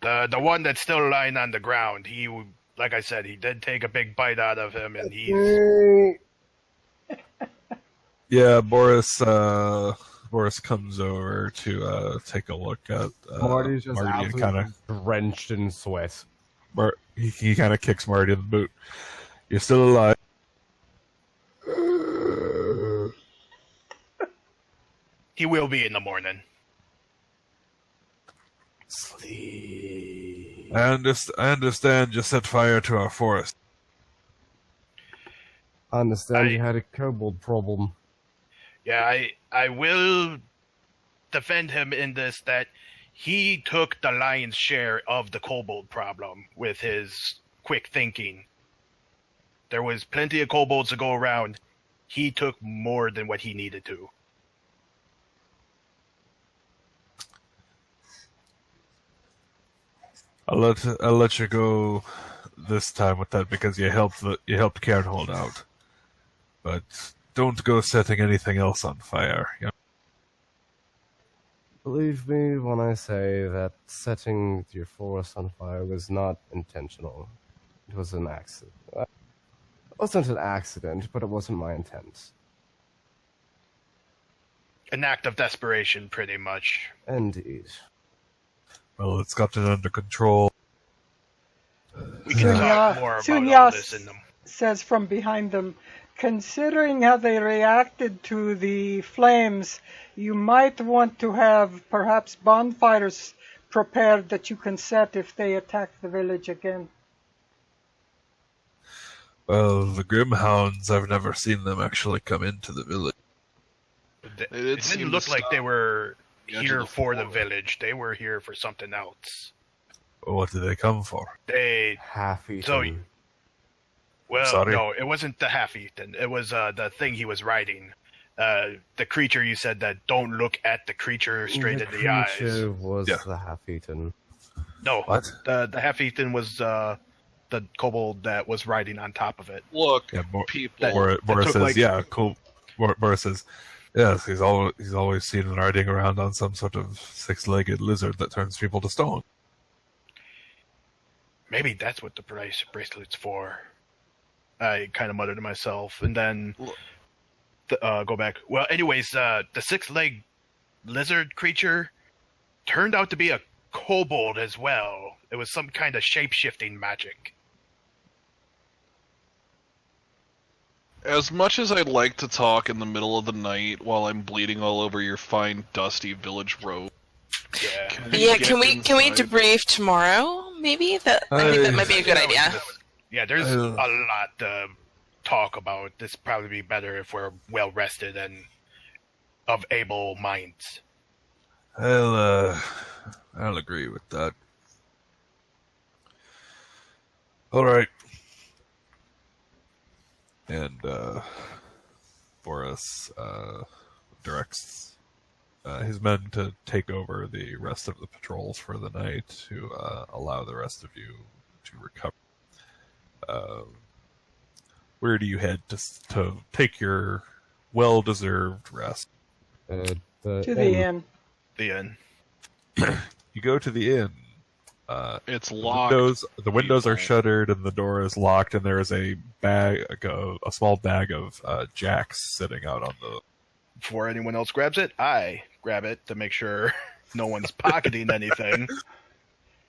The one that's still lying on the ground. He, like I said, he did take a big bite out of him, and he's Yeah, Boris comes over to take a look at Marty's just Marty and absolutely kind of drenched in sweat. he kind of kicks Marty in the boot. You're still alive. he will be in the morning. Sleep. I understand you set fire to our forest. I understand you had a kobold problem. Yeah, I will defend him in this, that he took the lion's share of the kobold problem with his quick thinking. There was plenty of kobolds to go around. He took more than what he needed to. I'll let you go this time with that because you helped Cairn hold out. But don't go setting anything else on fire. You know? Believe me when I say that setting your forest on fire was not intentional. It was an accident. It wasn't an accident, but it wasn't my intent. An act of desperation, pretty much. Indeed. Well, it's got it under control. We can talk more about all this in them. Says from behind them, considering how they reacted to the flames, you might want to have perhaps bonfires prepared that you can set if they attack the village again. Well, the Grimhounds, I've never seen them actually come into the village. It It didn't seemed look to like they stop were the edge here of the for the forest. village. They were here for something else. What did they come for? They Half-eaten. So- well, Sorry. no, it wasn't the half-eaten. It was the thing he was riding. The creature you said that don't look at the creature straight in the eyes. The creature was Yeah. the half-eaten. No, What? the half-eaten was the kobold that was riding on top of it. Look, Yeah, people. Boris took, says, like- "Yeah, cool." Boris says, "Yes, he's always seen him riding around on some sort of six-legged lizard that turns people to stone." Maybe that's what the bracelet's for. I kind of muttered to myself, and then go back. Well, anyways, the six-leg lizard creature turned out to be a kobold as well. It was some kind of shape-shifting magic. As much as I'd like to talk in the middle of the night while I'm bleeding all over your fine, dusty village road. Yeah. Yeah, get can we inside? debrief tomorrow? Maybe I think that might be a good idea. Yeah, there's a lot to talk about. This probably be better if we're well rested and of able minds. I'll agree with that. All right. And Boris directs his men to take over the rest of the patrols for the night to allow the rest of you to recover. Where do you head to take your well-deserved rest? To the inn. The end. You go to the inn. It's The locked. windows are shuttered and the door is locked, and there is a small bag of jacks sitting out on the. Before anyone else grabs it, I grab it to make sure no one's pocketing anything.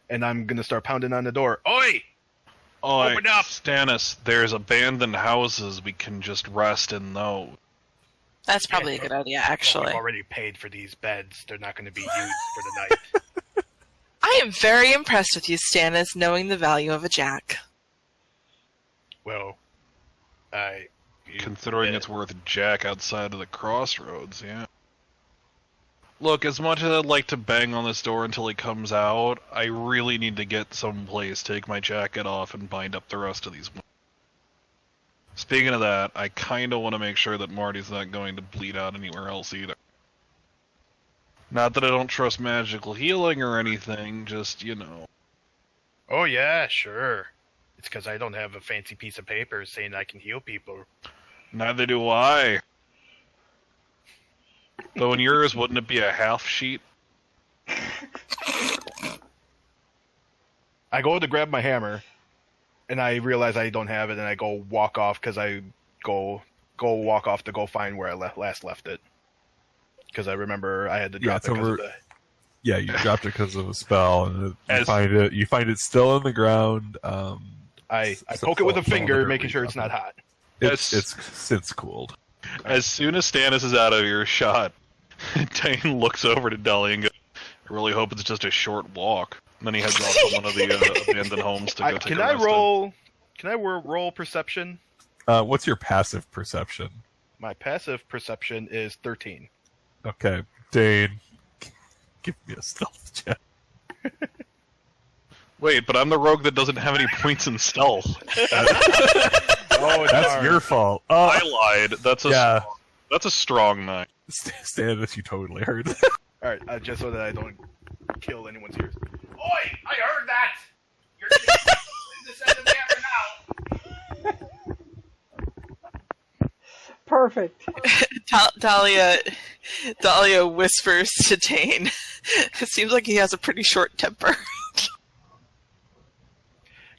And I'm gonna start pounding on the door. Oi! Oh, Open up! Stannis, there's abandoned houses. We can just rest in those. That's probably a good idea, actually. We've already paid for these beds. They're not going to be used for the night. I am very impressed with you, Stannis, knowing the value of a jack. Well, Considering it's worth jack outside of the crossroads, yeah. Look, as much as I'd like to bang on this door until he comes out, I really need to get someplace, take my jacket off, and bind up the rest of these wounds. Speaking of that, I kind of want to make sure that Marty's not going to bleed out anywhere else either. Not that I don't trust magical healing or anything, just, you know. Oh yeah, sure. It's because I don't have a fancy piece of paper saying I can heal people. Neither do I. Though in yours, wouldn't it be a half sheet? I go to grab my hammer, and I realize I don't have it, and I go walk off because I go walk off to go find where I last left it. Because I remember I had to drop it because of the... Yeah, you dropped it because of a spell, and As- you find it still in the ground. I poke it with a finger, making sure it's not hot. It's Yes. since cooled. As soon as Stannis is out of earshot, Dane looks over to Deli and goes, I really hope it's just a short walk. And then he heads off to one of the abandoned homes to go take Can a I rest. roll perception? What's your passive perception? My passive perception is 13. Okay, Dane, give me a stealth check. Wait, but I'm the rogue that doesn't have any points in stealth. Oh, That's your fault. I lied. That's Yeah. a strong 9. Stannis, you totally heard that. Alright, just so that I don't kill anyone's ears. Oi! I heard that! You're getting this end of the hammer now! Perfect. Dahlia whispers to Dane. It seems like he has a pretty short temper.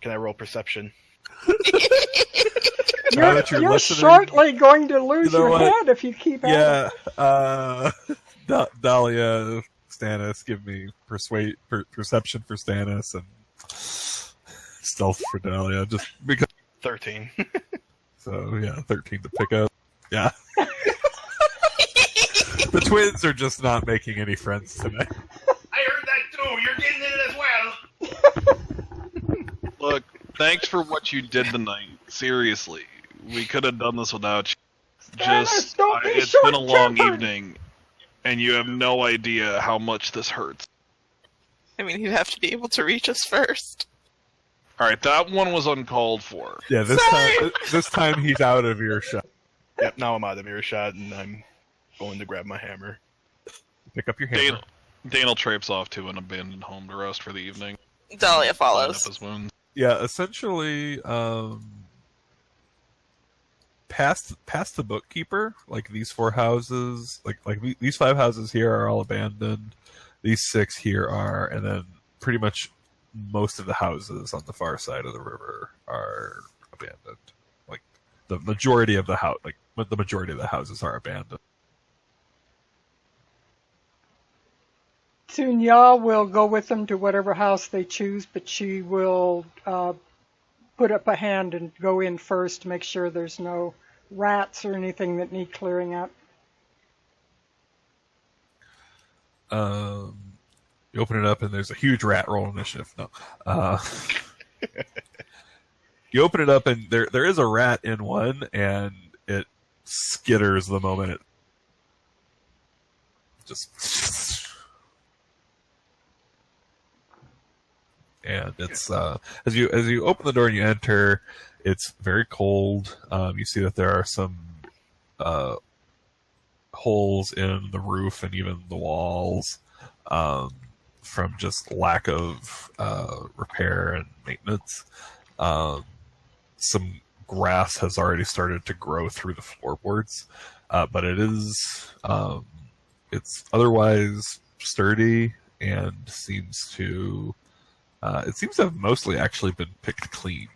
Can I roll perception? Now that you're You're listening, shortly going to lose you know your what? head if you keep at it. Yeah, Dahlia, Stannis, give me perception for Stannis and stealth for Dahlia, just because. 13. So yeah, 13 to pick up. Yeah. The twins are just not making any friends tonight. I heard that too! You're getting it as well! Look, thanks for what you did tonight. Seriously. We could have done this without you. Stannis, don't be It's been a long short-tempered. evening, and you have no idea how much this hurts. I mean, he'd have to be able to reach us first. Alright, that one was uncalled for. Yeah, this time he's out of earshot. Yep, now I'm out of earshot, and I'm going to grab my hammer. Pick up your hammer. Dane will traipse off to an abandoned home to rest for the evening. Dahlia Bind up follows. his wounds. Yeah, essentially, past the bookkeeper, like these 4 houses, these 5 houses here are all abandoned. These 6 here are, and then pretty much most of the houses on the far side of the river are abandoned. Like the majority of the houses are abandoned. Sunya will go with them to whatever house they choose, but she will put up a hand and go in first to make sure there's no rats or anything that need clearing out. You open it up and there's a huge rat. Roll initiative. No. You open it up and there is a rat in one, and it skitters the moment it just. And it's as you open the door and you enter, it's very cold. You see that there are some holes in the roof and even the walls from just lack of repair and maintenance. Some grass has already started to grow through the floorboards, but it's otherwise sturdy and seems to have mostly actually been picked clean.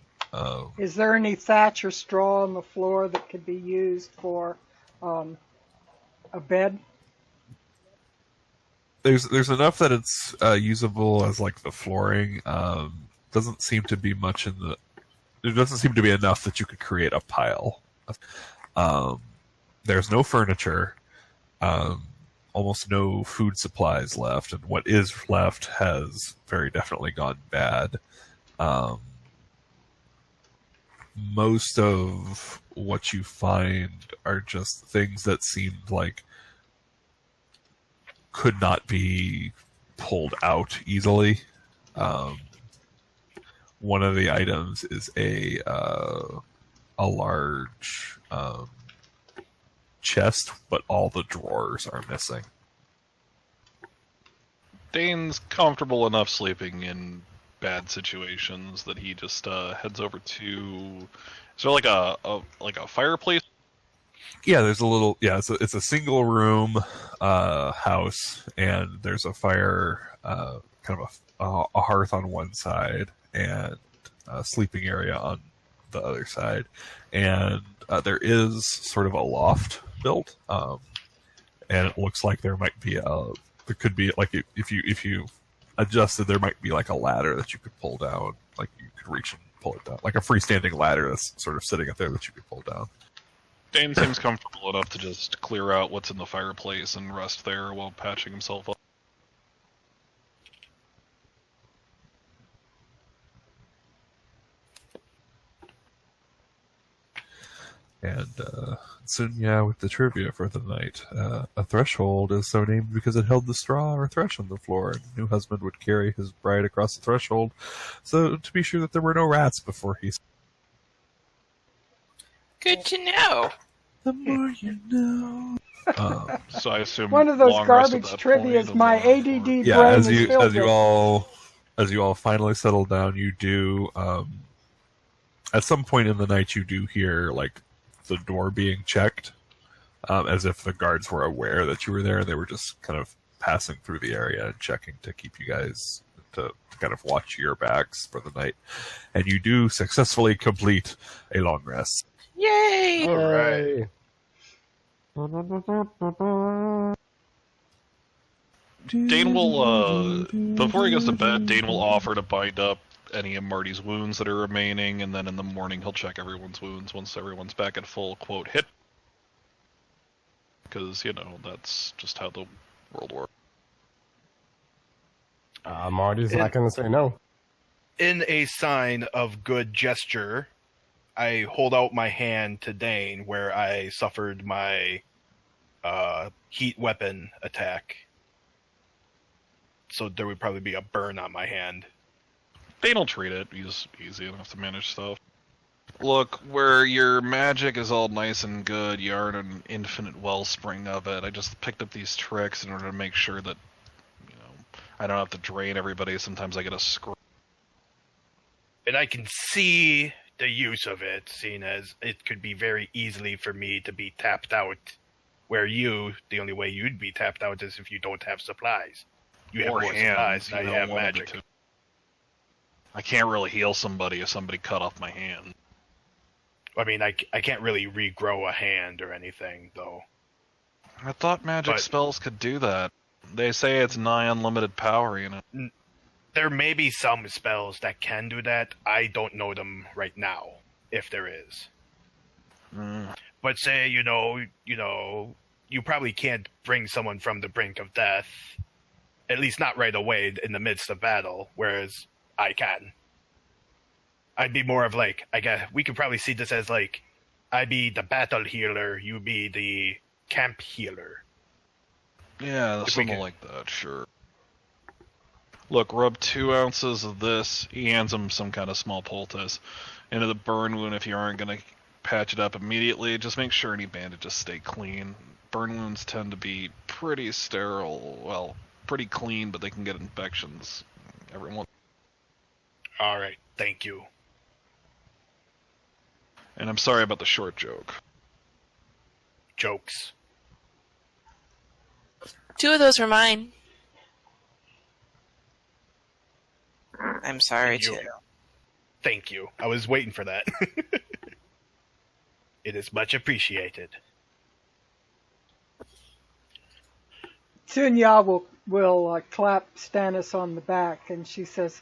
Is there any thatch or straw on the floor that could be used for a bed? There's enough that it's usable as like the flooring. Doesn't seem to be much in the. There doesn't seem to be enough that you could create a pile. There's no furniture. Almost no food supplies left, and what is left has very definitely gone bad. Most of what you find are just things that seemed like could not be pulled out easily. One of the items is a large chest, but all the drawers are missing. Dane's comfortable enough sleeping in bad situations that he just heads over to. Is there like a fireplace? Yeah, there's a little. Yeah, it's a single room house, and there's a fire, kind of a hearth on one side, and a sleeping area on the other side, and there is sort of a loft built, and it looks like there might be there could be like if you adjusted, there might be like a ladder that you could pull down, like you could reach and pull it down, like a freestanding ladder that's sort of sitting up there that you could pull down. Dane seems comfortable enough to just clear out what's in the fireplace and rest there while patching himself up. And soon, with the trivia for the night. A threshold is so named because it held the straw or thresh on the floor. And the new husband would carry his bride across the threshold, so to be sure that there were no rats before he. Good to know. The more you know. So I assume One of those long rest at garbage that trivia's point, my and ADD brain Yeah, as is you filled as you with. all finally settle down, you do at some point in the night you do hear like the door being checked, as if the guards were aware that you were there. They were just kind of passing through the area and checking to keep you guys to kind of watch your backs for the night. And you do successfully complete a long rest. Yay! All right. Dane will, before he goes to bed, Dane will offer to bind up any of Marty's wounds that are remaining, and then in the morning he'll check everyone's wounds once everyone's back at full, quote, hit. Because, that's just how the world works. Marty's not going to say no. In a sign of good gesture, I hold out my hand to Dane where I suffered my heat weapon attack. So there would probably be a burn on my hand. Dane will treat it. He's easy enough to manage stuff. Look, where your magic is all nice and good, you aren't an infinite wellspring of it. I just picked up these tricks in order to make sure that, I don't have to drain everybody. Sometimes I get a screw. And I can see the use of it, seeing as it could be very easily for me to be tapped out, where the only way you'd be tapped out is if you don't have supplies. You have Or more hands, supplies, now you have one of the magic. two. I can't really heal somebody if somebody cut off my hand. I mean, I can't really regrow a hand or anything, though. I thought magic But- spells could do that. They say it's nigh unlimited power, There may be some spells that can do that. I don't know them right now, if there is. But say, you probably can't bring someone from the brink of death, at least not right away in the midst of battle, whereas I can. I'd be more of like, I guess, we could probably see this as like, I'd be the battle healer, you be the camp healer. Yeah, If we something can- like that, sure. Look, rub 2 ounces of this, he hands him some kind of small poultice, into the burn wound if you aren't going to patch it up immediately. Just make sure any bandages stay clean. Burn wounds tend to be pretty sterile, well, pretty clean, but they can get infections every once. Alright, thank you. And I'm sorry about the short joke. Jokes. 2 of those were mine. I'm sorry, You- too. Thank you. I was waiting for that. It is much appreciated. Sunya will clap Stannis on the back, and she says,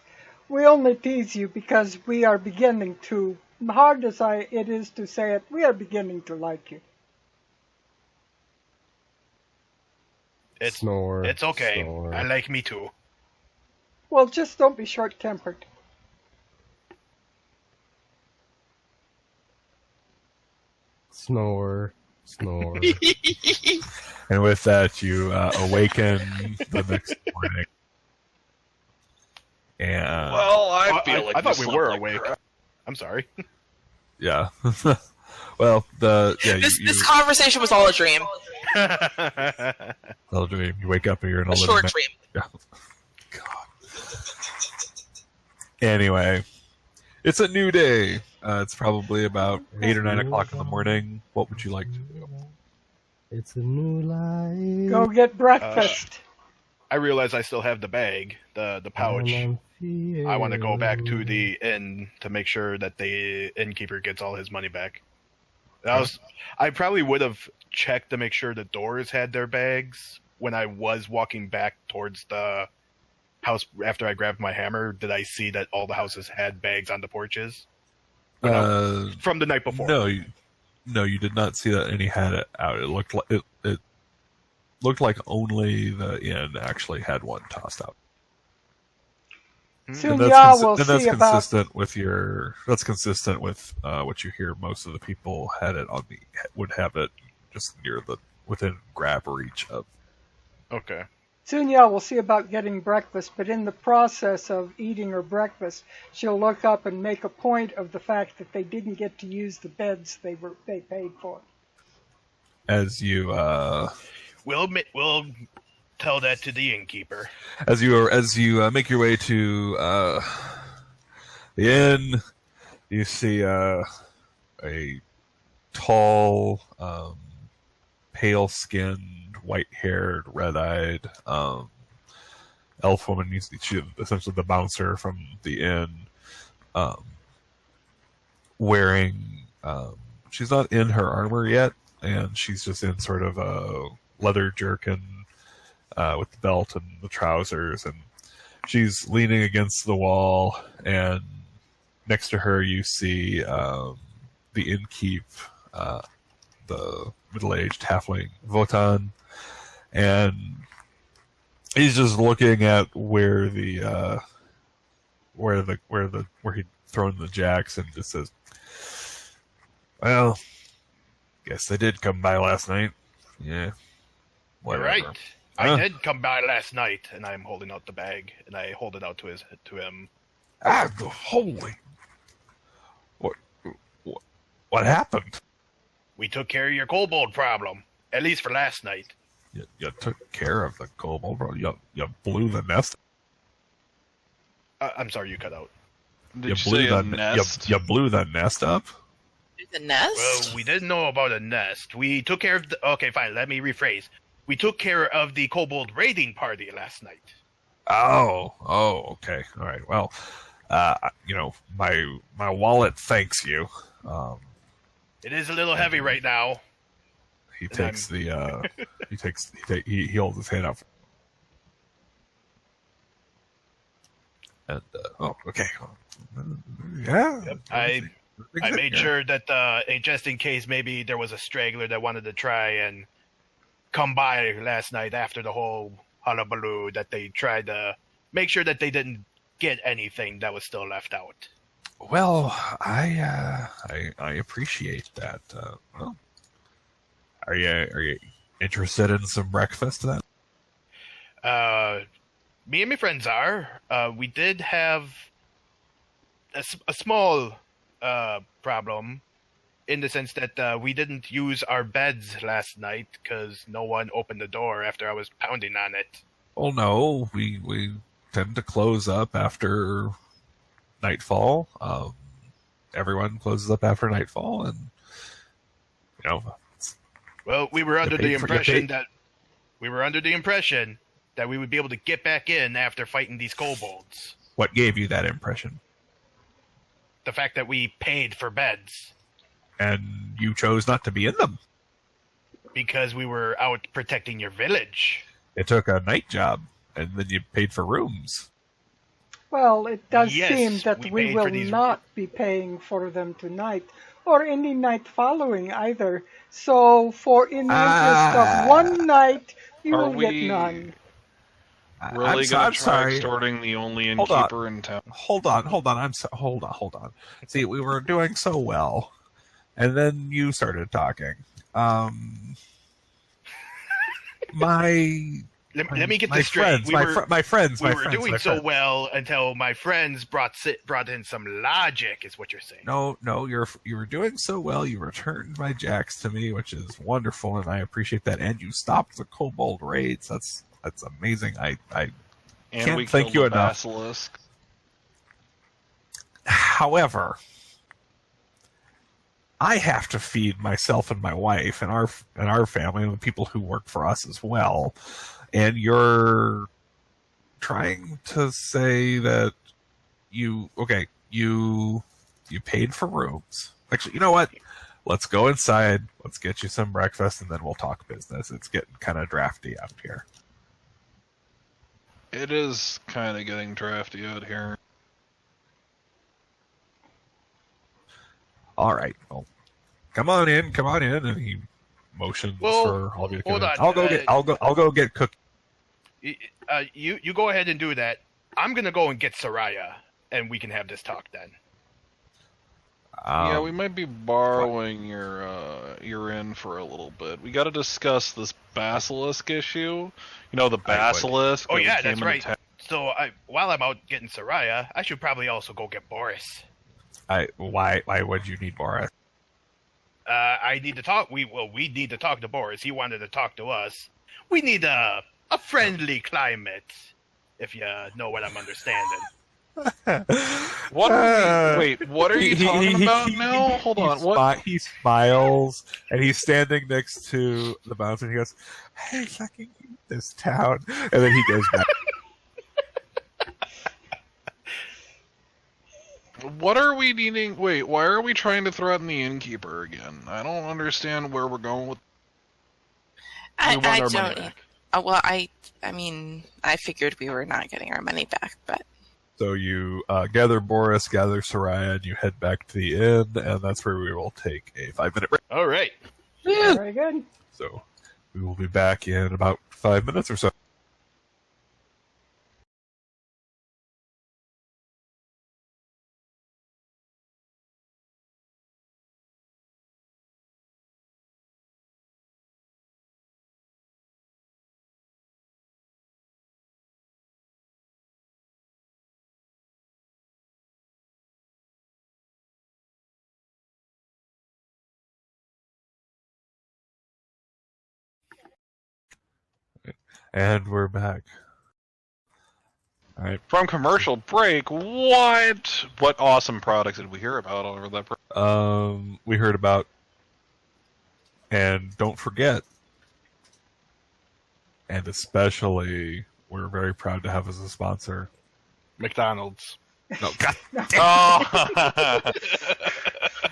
"We only tease you because we are beginning to, hard as it is to say it, we are beginning to like you." Snore. It's okay. Snore. I like me too. Well, just don't be short-tempered. Snore. Snore. And with that, you awaken the next morning. And Well, I feel I like thought this we looked were like awake. crap. I'm sorry. yeah, well, This conversation was all a dream. little dream. You wake up and you're in a A living short ma- dream. Yeah. God. Anyway, it's a new day. It's probably about 8 or 9 o'clock in the morning. What would you like to do? It's a new life. Go get breakfast. I realize I still have the bag, the pouch. I want to go back to the inn to make sure that the innkeeper gets all his money back. I probably would have checked to make sure the doors had their bags when I was walking back towards the house after I grabbed my hammer. Did I see that all the houses had bags on the porches? From the night before. No, you did not see that any had it out. It looked like it looked like only the inn actually had one tossed out. Sunya will that's see about. consistent with what you hear. Most of the people would have it just within grab reach of. Okay. Sunya will see about getting breakfast, but in the process of eating her breakfast, she'll look up and make a point of the fact that they didn't get to use the beds they paid for. As you We'll tell that to the innkeeper. as you make your way to the inn, you see a tall, pale-skinned, white-haired, red-eyed elf woman. She's essentially the bouncer from the inn, wearing. She's not in her armor yet, and she's just in sort of a leather jerkin with the belt and the trousers, and she's leaning against the wall, and next to her you see the innkeep, the middle-aged halfling Votan, and he's just looking at where he'd thrown the jacks and just says, "Well, guess they did come by last night. Yeah. All Whatever." right. I Huh? did come by last night, and I'm holding out the bag, and I hold it out to him. Ah, holy! What? What happened? We took care of your kobold problem, at least for last night. You took care of the kobold, bro. You blew the nest. I'm sorry, you cut out. Did you say a nest? You blew the nest up. The nest? Well, we didn't know about a nest. We took care of the... Okay, fine, let me rephrase. We took care of the kobold raiding party last night. Oh, okay. All right. Well, my wallet thanks you. It is a little heavy right now. He takes he holds his hand up. And okay. Yeah. Yep, I made sure that just in case maybe there was a straggler that wanted to try and come by last night after the whole hullabaloo, that they tried to make sure that they didn't get anything that was still left out. Well, I appreciate that. Well, are you interested in some breakfast then? Me and my friends are. We did have a small problem in the sense that we didn't use our beds last night because no one opened the door after I was pounding on it. Oh no, we tend to close up after nightfall. Everyone closes up after nightfall, and well, we were under the impression that we would be able to get back in after fighting these kobolds. What gave you that impression? The fact that we paid for beds. And you chose not to be in them. Because we were out protecting your village. It took a night job, and then you paid for rooms. Well, it does Yes, seem that we will not be paying for them tonight, or any night following either. So, in the interest of one night, you will get none. Really gonna try extorting the only innkeeper in town? Hold on. Hold on. See, we were doing so well, and then you started talking. Let me get this straight. My friends. We were doing so well until my friends brought in some logic, is what you're saying. No, you were doing so well. You returned my jacks to me, which is wonderful, and I appreciate that. And you stopped the kobold raids. That's amazing. I can't thank you enough. Basilisk. However, I have to feed myself and my wife and our family and the people who work for us as well. And you're trying to say that you paid for rooms. Actually, you know what? Let's go inside. Let's get you some breakfast, and then we'll talk business. It's getting kind of drafty out here. It is kind of getting drafty out here. All right. Well, come on in, and he motions for all of you to come in. On. I'll go get cookies. You go ahead and do that. I'm gonna go and get Soraya, and we can have this talk then. Yeah, we might be borrowing your inn for a little bit. We got to discuss this basilisk issue. You know, the basilisk. Oh yeah, that's right. So while I'm out getting Soraya, I should probably also go get Boris. Why would you need Boris? I need to talk. We need to talk to Boris. He wanted to talk to us. We need a friendly climate, if you know what I'm understanding. What are you talking about now? Hold on. What? He smiles, and he's standing next to the bouncer, and he goes, "Hey, fucking this town," and then he goes back. What are we needing? Wait, why are we trying to threaten the innkeeper again? I don't understand where we're going with. I don't. Well, I mean, I figured we were not getting our money back, but. So you gather Boris, gather Soraya, and you head back to the inn, and that's where we will take a 5-minute break. All right. Very good. So we will be back in about 5 minutes or so. And we're back. All right. From commercial break, what awesome products did we hear about over that break? We heard about, and don't forget, and especially, we're very proud to have as a sponsor, McDonald's. No, God. Oh.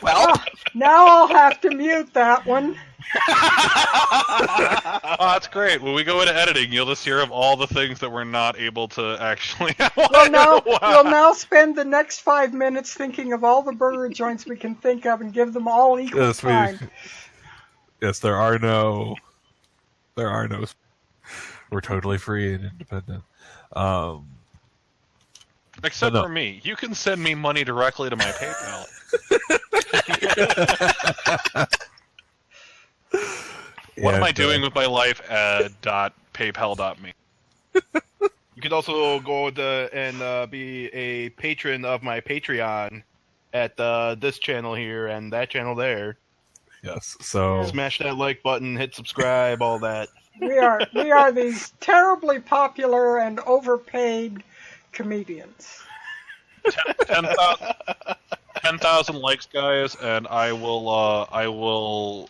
Well, Now I'll have to mute that one. Oh, that's great. When we go into editing, you'll just hear of all the things that we're not able to actually. We'll now spend the next 5 minutes thinking of all the burger joints we can think of and give them all equal Yes, time. Yes, there are no. We're totally free and independent. Except No. for me. You can send me money directly to my PayPal. What am I doing with my life? .paypal.me. You could also go and be a patron of my Patreon at this channel here and that channel there. Yes, so Smash that like button, hit subscribe, all that. We are these terribly popular and overpaid comedians. 10,000 likes, guys, and I will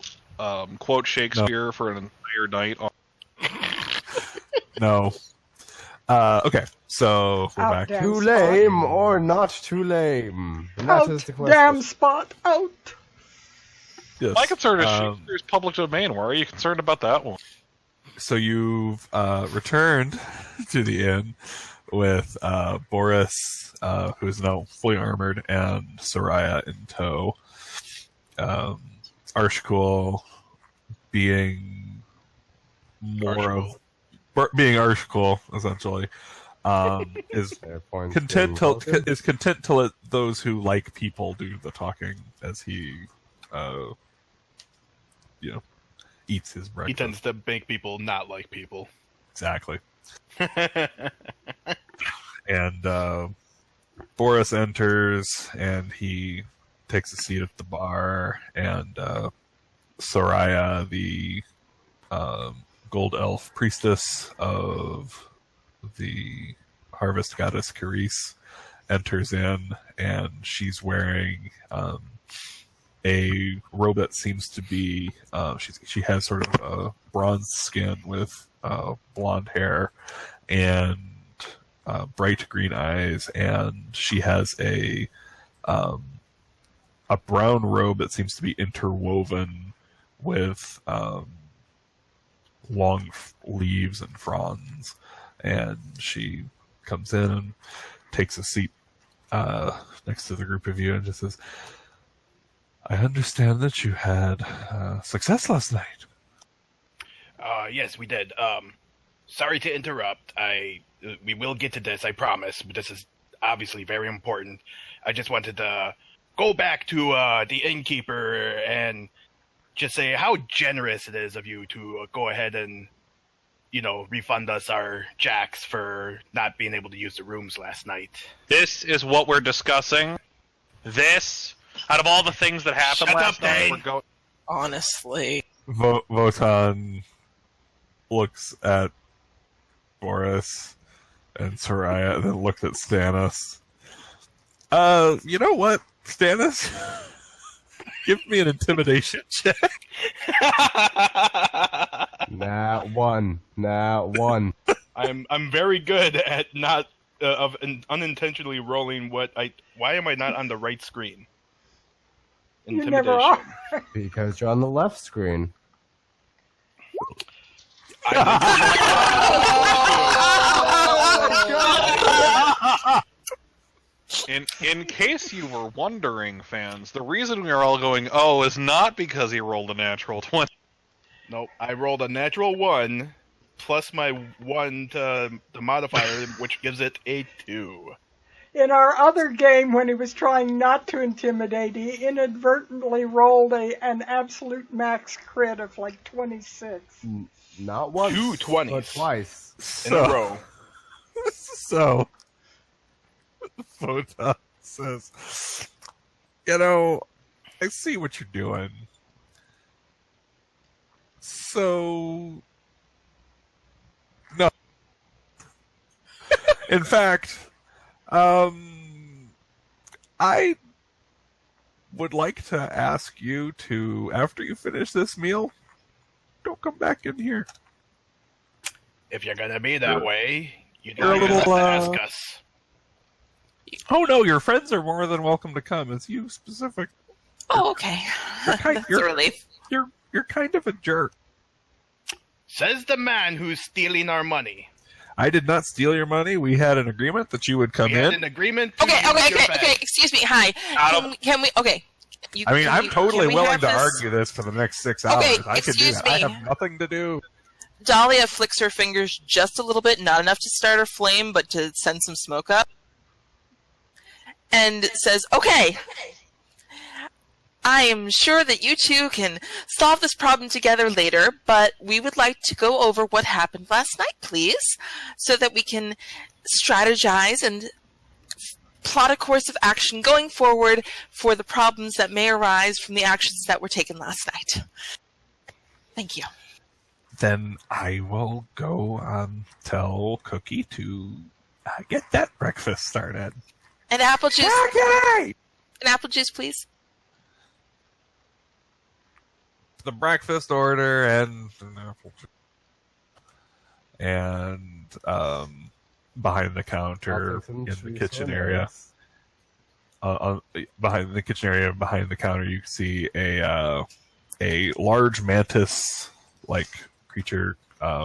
quote Shakespeare for an entire night. no. Okay, so we're Out, back. damn Too spot. lame or not too lame? And that Out, is the question. damn spot, out. Yes. My concern is Shakespeare's public domain. Why are you concerned about that one? So you've returned to the inn with Boris, who is now fully armored, and Soraya in tow. Arshkul being being Arshkul, essentially, is Fair point content being to taken. let those who like people do the talking as he, eats his He breakfast. tends to make people not like people. Exactly. And Boris enters, and he takes a seat at the bar, and Soraya, the gold elf priestess of the harvest goddess Carice, enters in, and she's wearing a robe that seems to be she has sort of a bronze skin with blonde hair and bright green eyes, and she has a brown robe that seems to be interwoven with long leaves and fronds, and she comes in and takes a seat next to the group of you and just says, I understand that you had success last night. Yes, we did. Sorry to interrupt. We will get to this, I promise, but this is obviously very important. I just wanted to go back to the innkeeper and just say how generous it is of you to go ahead and, refund us our jacks for not being able to use the rooms last night. This is what we're discussing. This, out of all the things that happened Shut last up, night, Dane. we're going. honestly. Votan looks at Boris and Soraya, and then looks at Stannis. You know what, Stannis? Give me an intimidation check. Nah, one. I'm very good at not unintentionally rolling why am I not on the right screen? You never are. Because you're on the left screen. In case you were wondering, fans, the reason we are all going, oh, is not because he rolled a natural 20. Nope, I rolled a natural 1 plus my 1 to the modifier, which gives it a 2. In our other game, when he was trying not to intimidate, he inadvertently rolled an absolute max crit of like 26. Not once, 2 20s but twice. in a row. So, Votan says, I see what you're doing. So, No. In fact, I would like to ask you to, after you finish this meal, don't come back in here. If you're gonna be that way, you You're a don't even little, have to ask us. Oh no, your friends are more than welcome to come. It's you specific. Oh, okay. That's a relief. You're kind of a jerk. Says the man who's stealing our money. I did not steal your money. We had an agreement that you would come We had in. an agreement to Okay, use your bag. okay. Excuse me. Hi. Can we? Okay. I'm totally can we willing have to this- argue this for the next 6 hours. Okay, I can do excuse that. I me. have nothing to do. Dahlia flicks her fingers just a little bit, not enough to start a flame, but to send some smoke up. And says, okay, I am sure that you two can solve this problem together later, but we would like to go over what happened last night, please, so that we can strategize and plot a course of action going forward for the problems that may arise from the actions that were taken last night. Thank you. Then I will go tell Cookie to get that breakfast started. And apple juice. Okay! And apple juice, please. The breakfast order and an apple juice. And behind the counter Appleton in the juice kitchen or area. nice. Behind the kitchen area, behind the counter, you see a large mantis-like creature,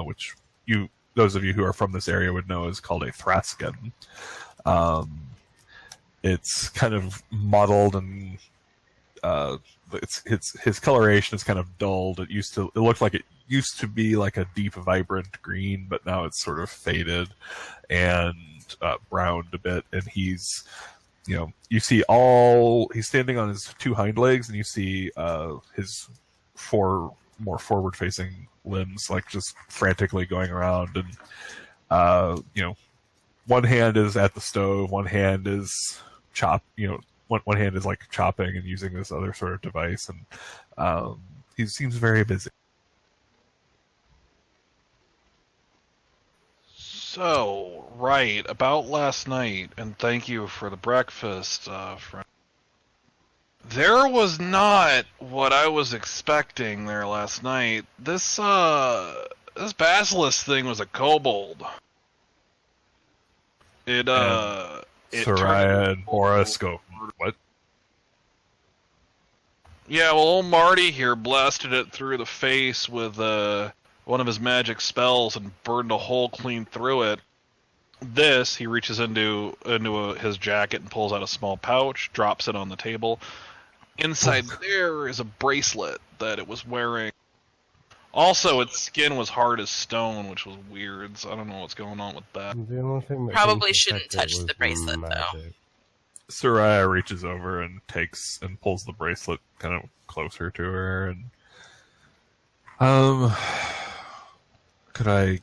which those of you who are from this area would know is called a Thraskin. It's kind of mottled and his coloration is kind of dulled. It looked like it used to be like a deep, vibrant green, but now it's sort of faded and browned a bit. And he's standing on his two hind legs, and you see his four more forward-facing limbs, like just frantically going around. And one hand is at the stove, one hand is one hand is like chopping and using this other sort of device, and he seems very busy. So, right, about last night, and thank you for the breakfast, friend. There was not what I was expecting there last night. This basilisk thing was a kobold. It Soraya and Boris go, what? Yeah, well, old Marty here blasted it through the face with one of his magic spells and burned a hole clean through it. He reaches into his jacket and pulls out a small pouch, drops it on the table. Inside there is a bracelet that it was wearing. Also, its skin was hard as stone, which was weird, so I don't know what's going on with that. The only thing that Probably can shouldn't protect it touch was the bracelet, though. magic. Soraya reaches over and pulls the bracelet kind of closer to her, and could I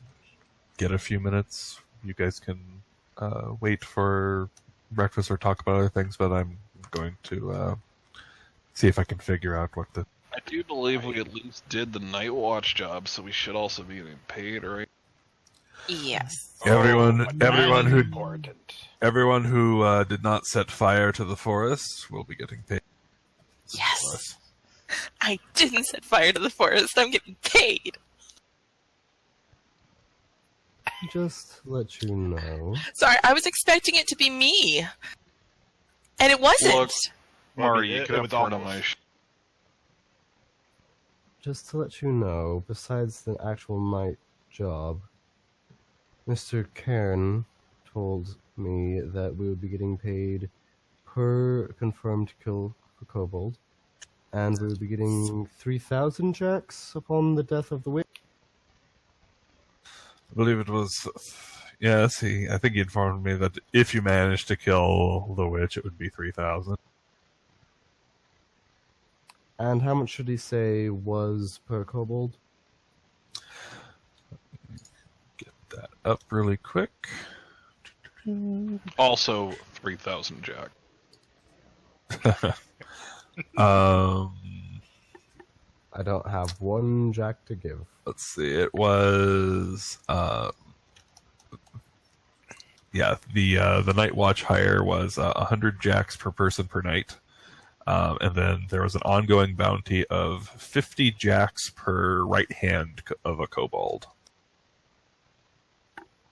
get a few minutes? You guys can wait for breakfast or talk about other things, but I'm going to see if I can figure out what the... I do believe we at least did the night watch job, so we should also be getting paid, right? Yes. Everyone who important. Everyone who did not set fire to the forest will be getting paid. Yes. I didn't set fire to the forest. I'm getting paid. Just to let you know. Sorry, I was expecting it to be me. And it wasn't. Look, Marty, you it could have was part of almost. my... Just to let you know, besides the actual night job, Mr. Cairn told me that we would be getting paid per confirmed kill for Kobold, and we would be getting 3,000 jacks upon the death of the witch. I believe it was... Yes, I think he informed me that if you managed to kill the witch, it would be 3,000. And how much should he say was per Kobold? Get that up really quick. Also, 3,000 jack. I don't have one jack to give. Let's see. It was Yeah, the night watch hire was 100 jacks per person per night, and then there was an ongoing bounty of 50 jacks per right hand of a kobold.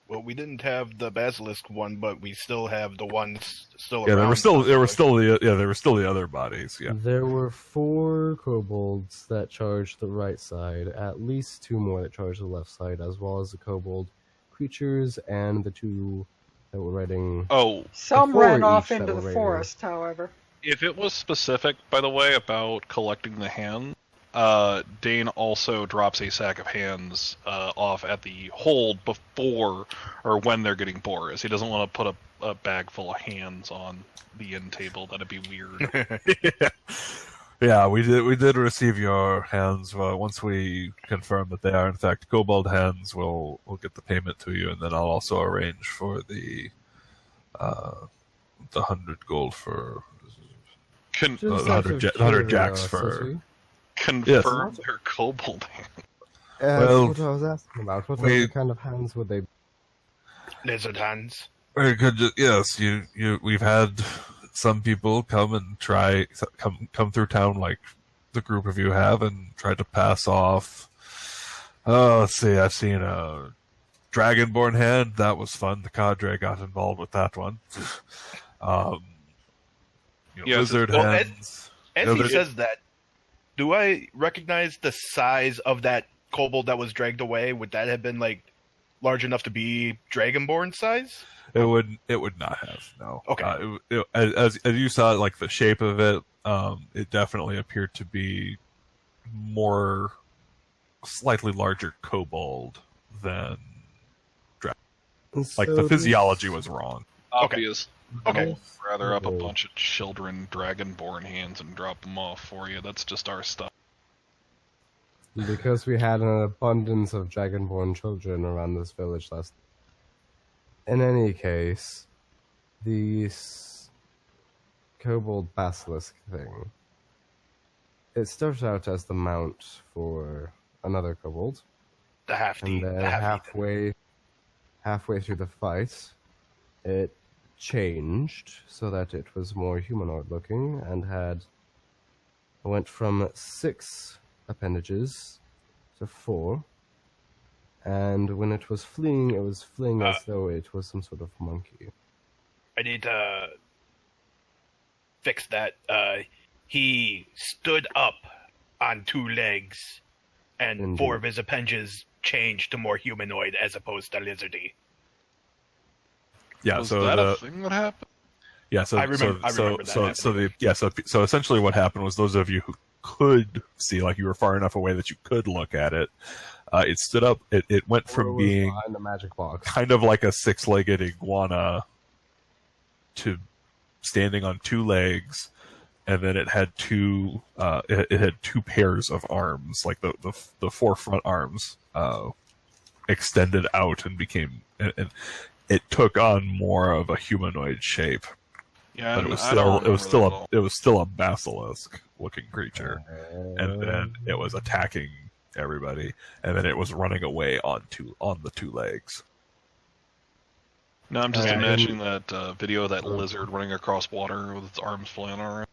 Well, we didn't have the basilisk one, but we still have the ones still Yeah, around. there were still the other bodies. Yeah, There were 4 kobolds that charged the right side, at least 2 more that charged the left side, as well as the kobold creatures and the 2 that were riding. Oh, Some Before ran off each that into the were forest, however. if it was specific, by the way, about collecting the hand, Dane also drops a sack of hands off at the hold before or when they're getting Boris. He doesn't want to put a bag full of hands on the end table. That'd be weird. yeah, we did receive your hands. Once we confirm that they are in fact kobold hands, we'll get the payment to you, and then I'll also arrange for the 100 gold for Just the out of 100 jacks for. curiosity. Confirm their kobold hand. That's Well, what I was asking about. What we- other kind of hands would they be? Lizard hands. Very good. Yes, we've had some people come and come through town like the group of you have and tried to pass off. Let's see. I've seen a dragonborn hand. That was fun. The cadre got involved with that one. Yes, lizard well, hands. As No, he there- says that, do I recognize the size of that kobold that was dragged away? Would that have been like large enough to be dragonborn size? It would not have. No. Okay. As you saw, like the shape of it, it definitely appeared to be more slightly larger kobold than like the physiology was wrong. Obvious. Okay. I'd rather up a bunch of children dragonborn hands and drop them off for you. That's just our stuff. Because we had an abundance of dragonborn children around this village last. In any case, the kobold basilisk thing. It started out as the mount for another kobold, The half-deed. and then halfway through the fight, it changed so that it was more humanoid looking and went from 6 appendages to 4. And when it was fleeing as though it was some sort of monkey. I need to fix that. He stood up on 2 legs, and Indeed. 4 of his appendages changed to more humanoid as opposed to lizardy. Yeah. Was so that the a thing that happened? yeah. So I remember that so essentially what happened was those of you who could see, like you were far enough away that you could look at it. It stood up. It went Or from was being behind the magic box. kind of like a 6-legged iguana to standing on 2 legs, and then it had 2 it had 2 pairs of arms, like the 4 front arms extended out and became and it took on more of a humanoid shape. Yeah, But it was I don't it was still a basilisk looking creature, and then it was attacking everybody, and then it was running away on the 2 legs. No, I'm just Yeah, imagining that video of that lizard running across water with its arms flying around.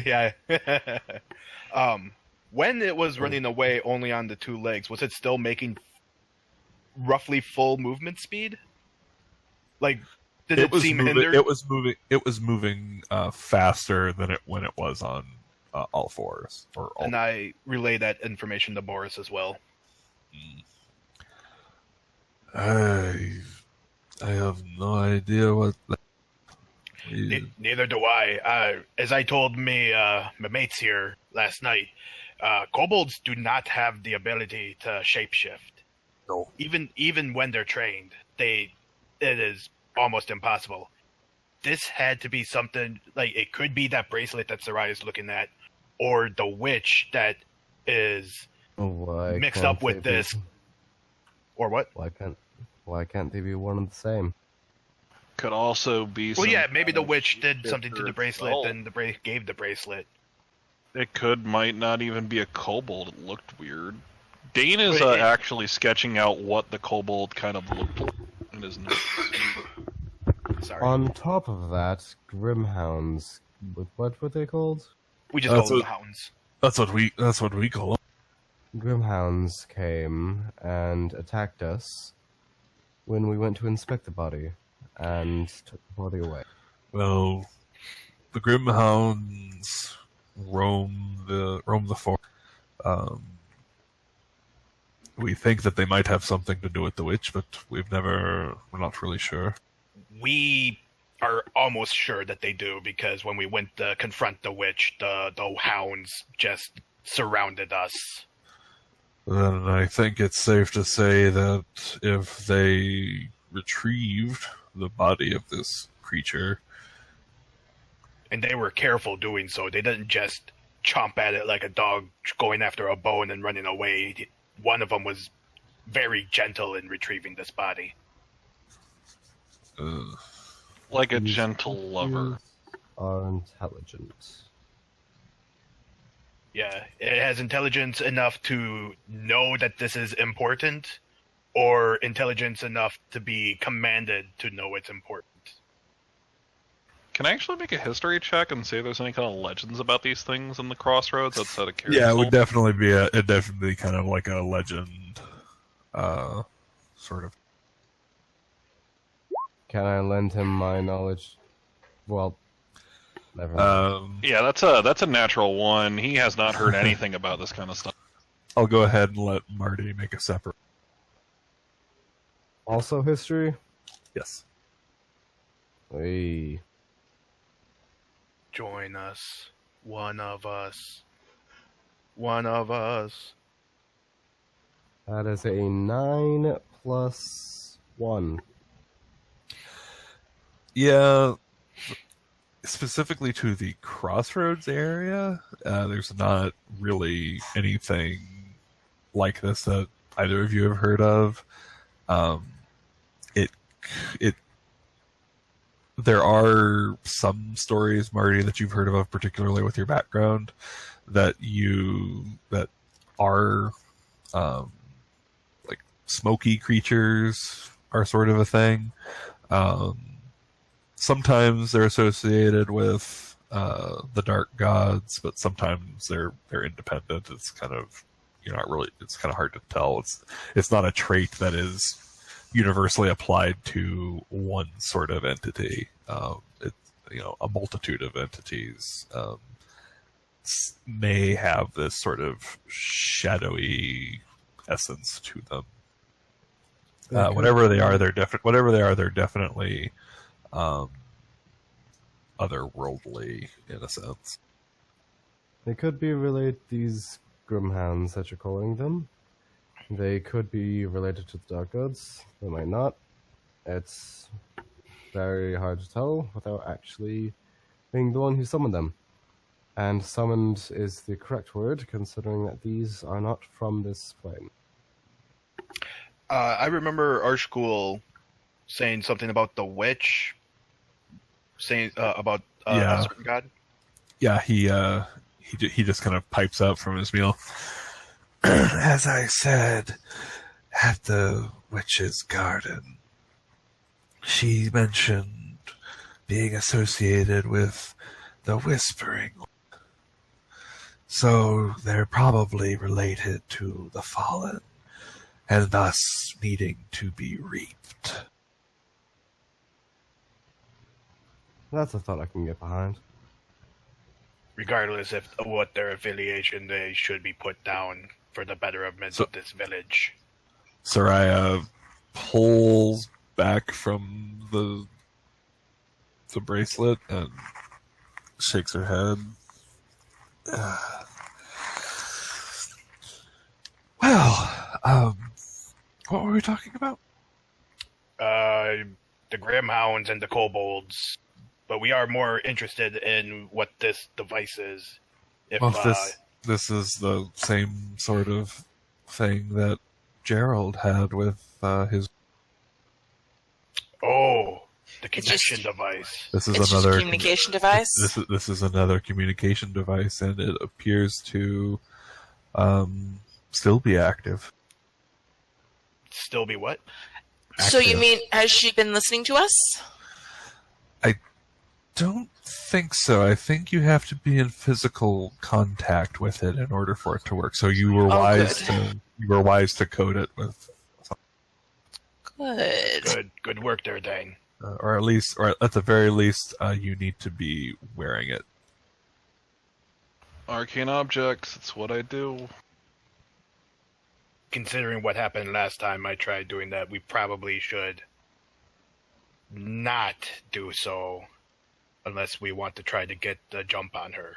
Yeah. When it was running away only on the 2 legs, was it still making roughly full movement speed? Like, did it seem hindered? It was moving faster than when it was on all 4s. And I relay that information to Boris as well. I have no idea what. Neither do I. As I told my mates here last night, kobolds do not have the ability to shapeshift. No. Even when they're trained, it is almost impossible. This had to be something, like, it could be that bracelet that Sarai is looking at, or the witch that is Why mixed can't up with they be- this. Or what? Why can't they be one and the same? Could also be. Well, some yeah, maybe the kind of witch did shifter something to the bracelet, itself. then gave the bracelet. It might not even be a kobold. It looked weird. Dane is But actually sketching out what the kobold kind of looked like It is not. Sorry. On top of that, Grimhounds. What were they called? We just call them the hounds. That's what we call them. Grimhounds came and attacked us when we went to inspect the body and took the body away. Well, the Grimhounds roam the forest. We think that they might have something to do with the witch, but we're not really sure. We are almost sure that they do, because when we went to confront the witch, the hounds just surrounded us. Then I think it's safe to say that if they retrieved the body of this creature... And they were careful doing so. They didn't just chomp at it like a dog going after a bone and running away. One of them was very gentle in retrieving this body. Like a gentle lover. Are intelligent. Yeah, it has intelligence enough to know that this is important, or intelligence enough to be commanded to know it's important. Can I actually make a history check and see if there's any kind of legends about these things in the crossroads outside of character? Yeah, it would definitely be kind of like a legend, sort of. Can I lend him my knowledge? Well, never mind. Yeah, that's a natural one. He has not heard anything about this kind of stuff. I'll go ahead and let Marty make a separate. Also history? Yes. Hey. Join us. One of us. One of us. That is a 9 plus 1. Yeah, specifically to the crossroads area, there's not really anything like this that either of you have heard of. There are some stories, Marty, that you've heard of, particularly with your background, that are like smoky creatures are sort of a thing. Sometimes they're associated with the dark gods, but sometimes they're independent. It's kind of it's kind of hard to tell. It's not a trait that is universally applied to one sort of entity. A multitude of entities may have this sort of shadowy essence to them. Whatever they are, they're definitely otherworldly in a sense. They could be related, these Grimhounds that you're calling them. They could be related to the Dark Gods. They might not. It's very hard to tell without actually being the one who summoned them. And summoned is the correct word, considering that these are not from this plane. I remember our school saying something about the witch, saying about a certain god. Yeah, he just kind of pipes out from his meal. As I said, at the witch's garden, she mentioned being associated with the Whispering. So they're probably related to the Fallen, and thus needing to be reaped. That's a thought I can get behind. Regardless of what their affiliation, they should be put down for the betterment of this village. Soraya pulls back from the bracelet and shakes her head. What were we talking about? The Grimhounds and the kobolds. But we are more interested in what this device is. This is the same sort of thing that Gerald had with his... Oh, the connection device. This is It's another just a communication device. This is another communication device, and it appears to still be active. Still be what? So you active. mean, has she been listening to us? Don't think so. I think you have to be in physical contact with it in order for it to work. So you were wise to code it with, Good work there, Dane. or at the very least, you need to be wearing it. Arcane objects, it's what I do. Considering what happened last time I tried doing that, we probably should not do so unless we want to try to get the jump on her.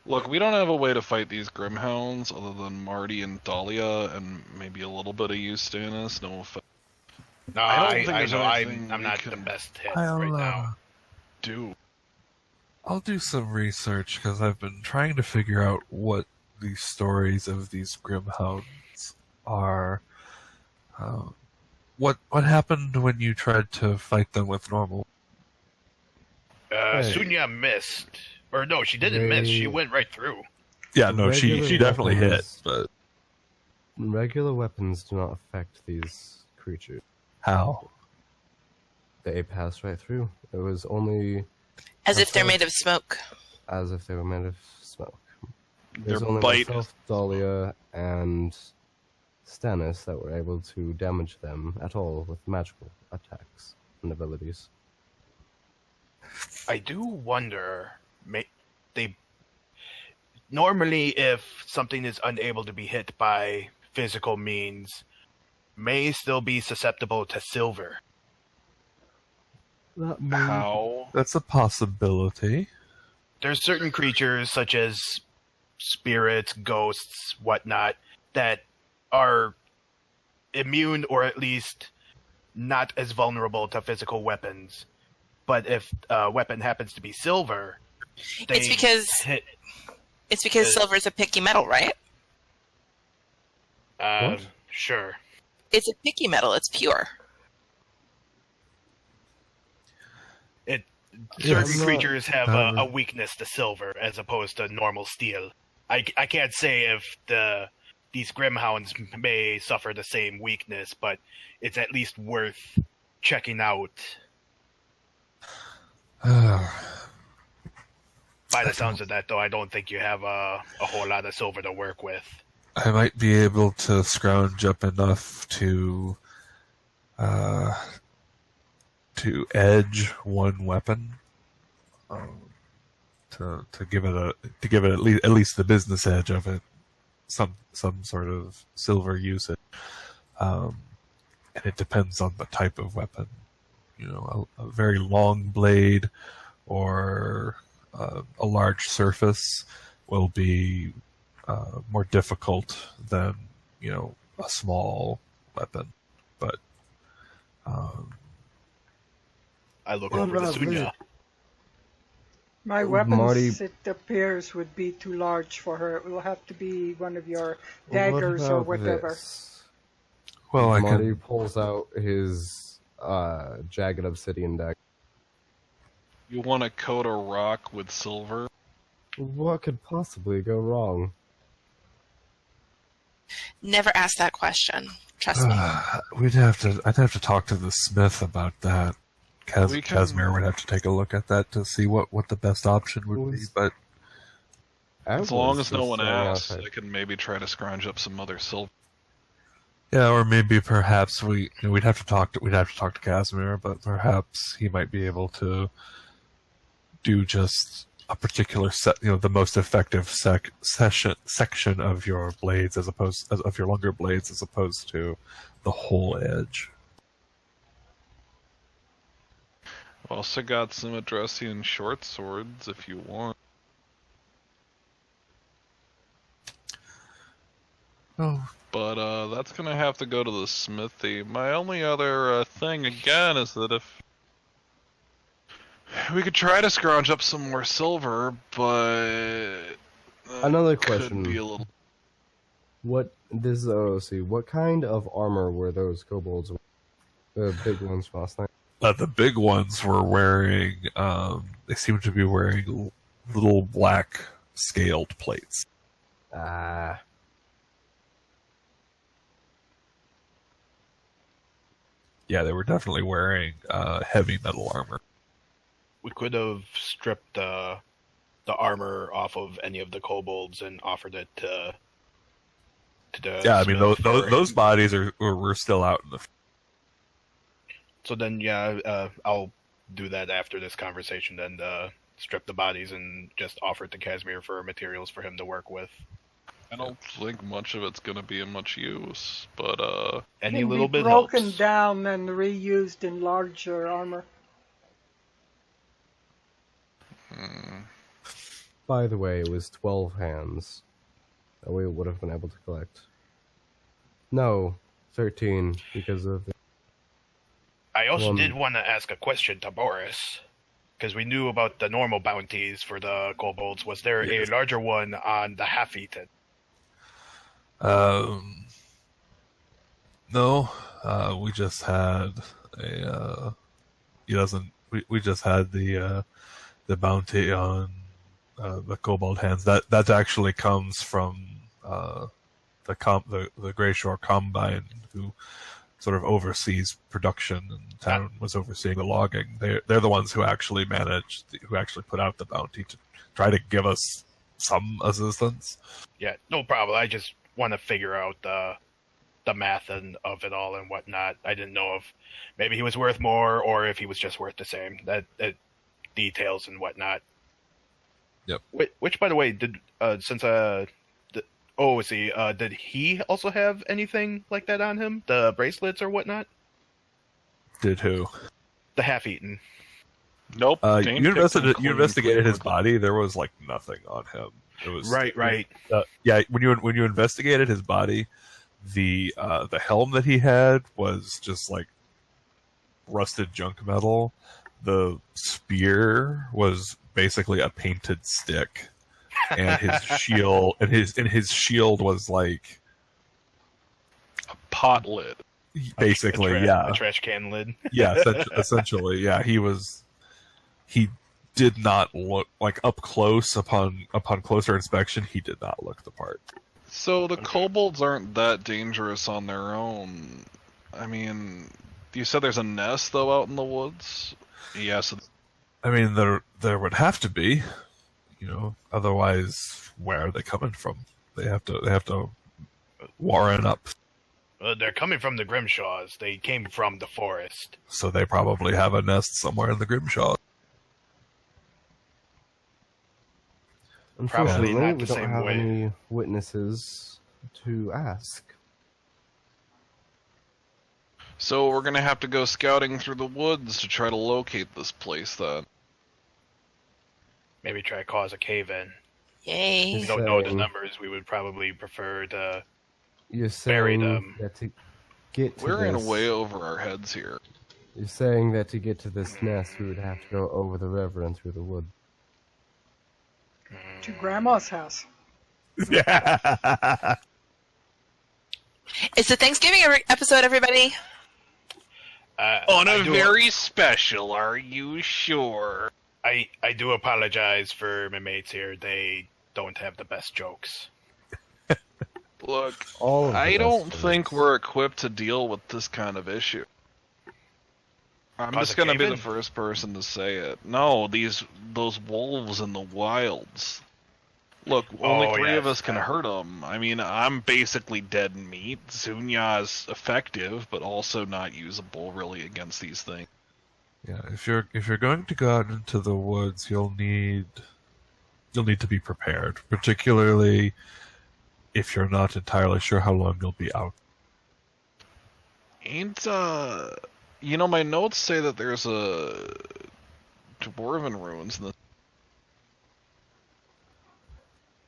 Look, we don't have a way to fight these Grimhounds other than Marty and Dahlia and maybe a little bit of Eustanis. No offense. No, I don't I think there's know anything I'm we not the can- best hit right now. I'll do some research because I've been trying to figure out what the stories of these Grimhounds are. What happened when you tried to fight them with normal? Hey. Sunya missed. Or no, she didn't miss. She went right through. Yeah, no, she Regular definitely hit, weapons. but Regular weapons do not affect these creatures. how? They pass right through. It was only As if they're made of smoke. as if they were made of smoke. Their There's only bite myself, Dahlia, and Stannis that were able to damage them at all with magical attacks and abilities. I do wonder. They normally, if something is unable to be hit by physical means, may still be susceptible to silver. How? That's a possibility. There's certain creatures such as spirits, ghosts, whatnot, that are immune or at least not as vulnerable to physical weapons. But if a weapon happens to be silver, they It's because hit. silver is a picky metal, right? What? Sure. It's a picky metal. It's pure. Certain I'm not- creatures have a weakness to silver as opposed to normal steel. I can't say if these Grimhounds may suffer the same weakness, but it's at least worth checking out. By the sounds of that, though, I don't think you have a whole lot of silver to work with. I might be able to scrounge up enough to edge one weapon, to give it at least the business edge of it, some sort of silver usage, and it depends on the type of weapon. You know, a very long blade or a large surface will be more difficult than, you know, a small weapon. But I look over to Sunya. My weapons, Marty- it appears, would be too large for her. It will have to be one of your daggers or What about whatever. this? well, I Marty can. pulls out his jagged obsidian dagger. You want to coat a rock with silver? What could possibly go wrong? Never ask that question. Trust me. I'd have to talk to the smith about that. We can- Casimir would have to take a look at that to see what the best option would be. But As long as no one asks, I can maybe try to scrounge up some other silver. yeah, or maybe perhaps we'd have to talk to Casimir, but perhaps he might be able to do just a particular the most effective section of your blades of your longer blades as opposed to the whole edge. I've also got some Adressian short swords if you want. Oh, But that's gonna have to go to the smithy. My only other thing again is that if we could try to scrounge up some more silver, but that Another could question. be a little. What this is OOC. What kind of armor were those kobolds? The big ones from last night. the big ones were wearing. They seem to be wearing little black scaled plates. Yeah, they were definitely wearing heavy metal armor. We could have stripped the armor off of any of the kobolds and offered it to the Yeah, I mean smith those for- bodies were still out in the. So then, yeah, I'll do that after this conversation. Then strip the bodies and just offer it to Casimir for materials for him to work with. I don't think much of it's gonna be of much use, but Any Can little be bit broken helps. down and reused in larger armor. By the way, it was 12 hands that we would have been able to collect. No, 13 because of the... I also Well, did want to ask a question to Boris, because we knew about the normal bounties for the kobolds. Was there Yes. a larger one on the half-eaten? No, we just had a. He doesn't. We just had the bounty on the kobold hands. That actually comes from the Greyshore Combine, who sort of oversees production, and Town was overseeing the logging. They're the ones who actually put out the bounty to try to give us some assistance. Yeah, no problem. I just want to figure out the math of it all and whatnot. I didn't know if maybe he was worth more or if he was just worth the same. That details and whatnot. Yep. Which, by the way, did he also have anything like that on him? The bracelets or whatnot? Did who? The half-eaten. nope. Dane You picked him investigated clean his for- body. There was like nothing on him. It was Right. yeah. When you investigated his body, the helm that he had was just like rusted junk metal. The spear was basically a painted stick, and his shield was like pot lid. basically a trash can lid. yeah, essentially, yeah. He did not look like up close. Upon closer inspection, he did not look the part. So the kobolds aren't that dangerous on their own. I mean, you said there's a nest though out in the woods. Yes. I mean, there would have to be, otherwise, where are they coming from? They have to warren up. They're coming from the Grimshaws. They came from the forest. So they probably have a nest somewhere in the Grimshaw. Unfortunately, not the we don't same have way. any witnesses to ask. So we're gonna have to go scouting through the woods to try to locate this place then. Maybe try to cause a cave-in. Yay. We Yes. don't know the Saying- numbers. We would probably prefer to... You're Bury saying them. that to get to We're in this, way over our heads here. You're saying that to get to this nest, we would have to go over the river and through the wood. To Grandma's house. Yeah. It's a Thanksgiving episode, everybody. On I a do- very special, are you sure? I do apologize for my mates here. They don't have the best jokes. Look, All of the I best don't ones. think we're equipped to deal with this kind of issue. I'm Cause just a gonna be cave-in? the first person to say it. No, those wolves in the wilds. Look, only Oh, three of yes. us can hurt them. I mean, I'm basically dead meat. Zunya's effective, but also not usable really against these things. Yeah, if you're going to go out into the woods, you'll need to be prepared, particularly if you're not entirely sure how long you'll be out. Ain't my notes say that there's a dwarven ruins in the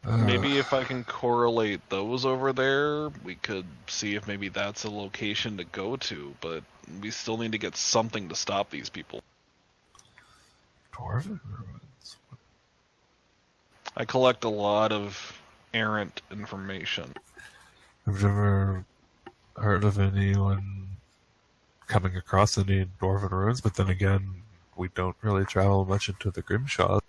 Maybe if I can correlate those over there, we could see if maybe that's a location to go to, but we still need to get something to stop these people. Dwarven ruins. I collect a lot of errant information. I've never heard of anyone coming across any dwarven ruins, but then again, we don't really travel much into the Grimshaw.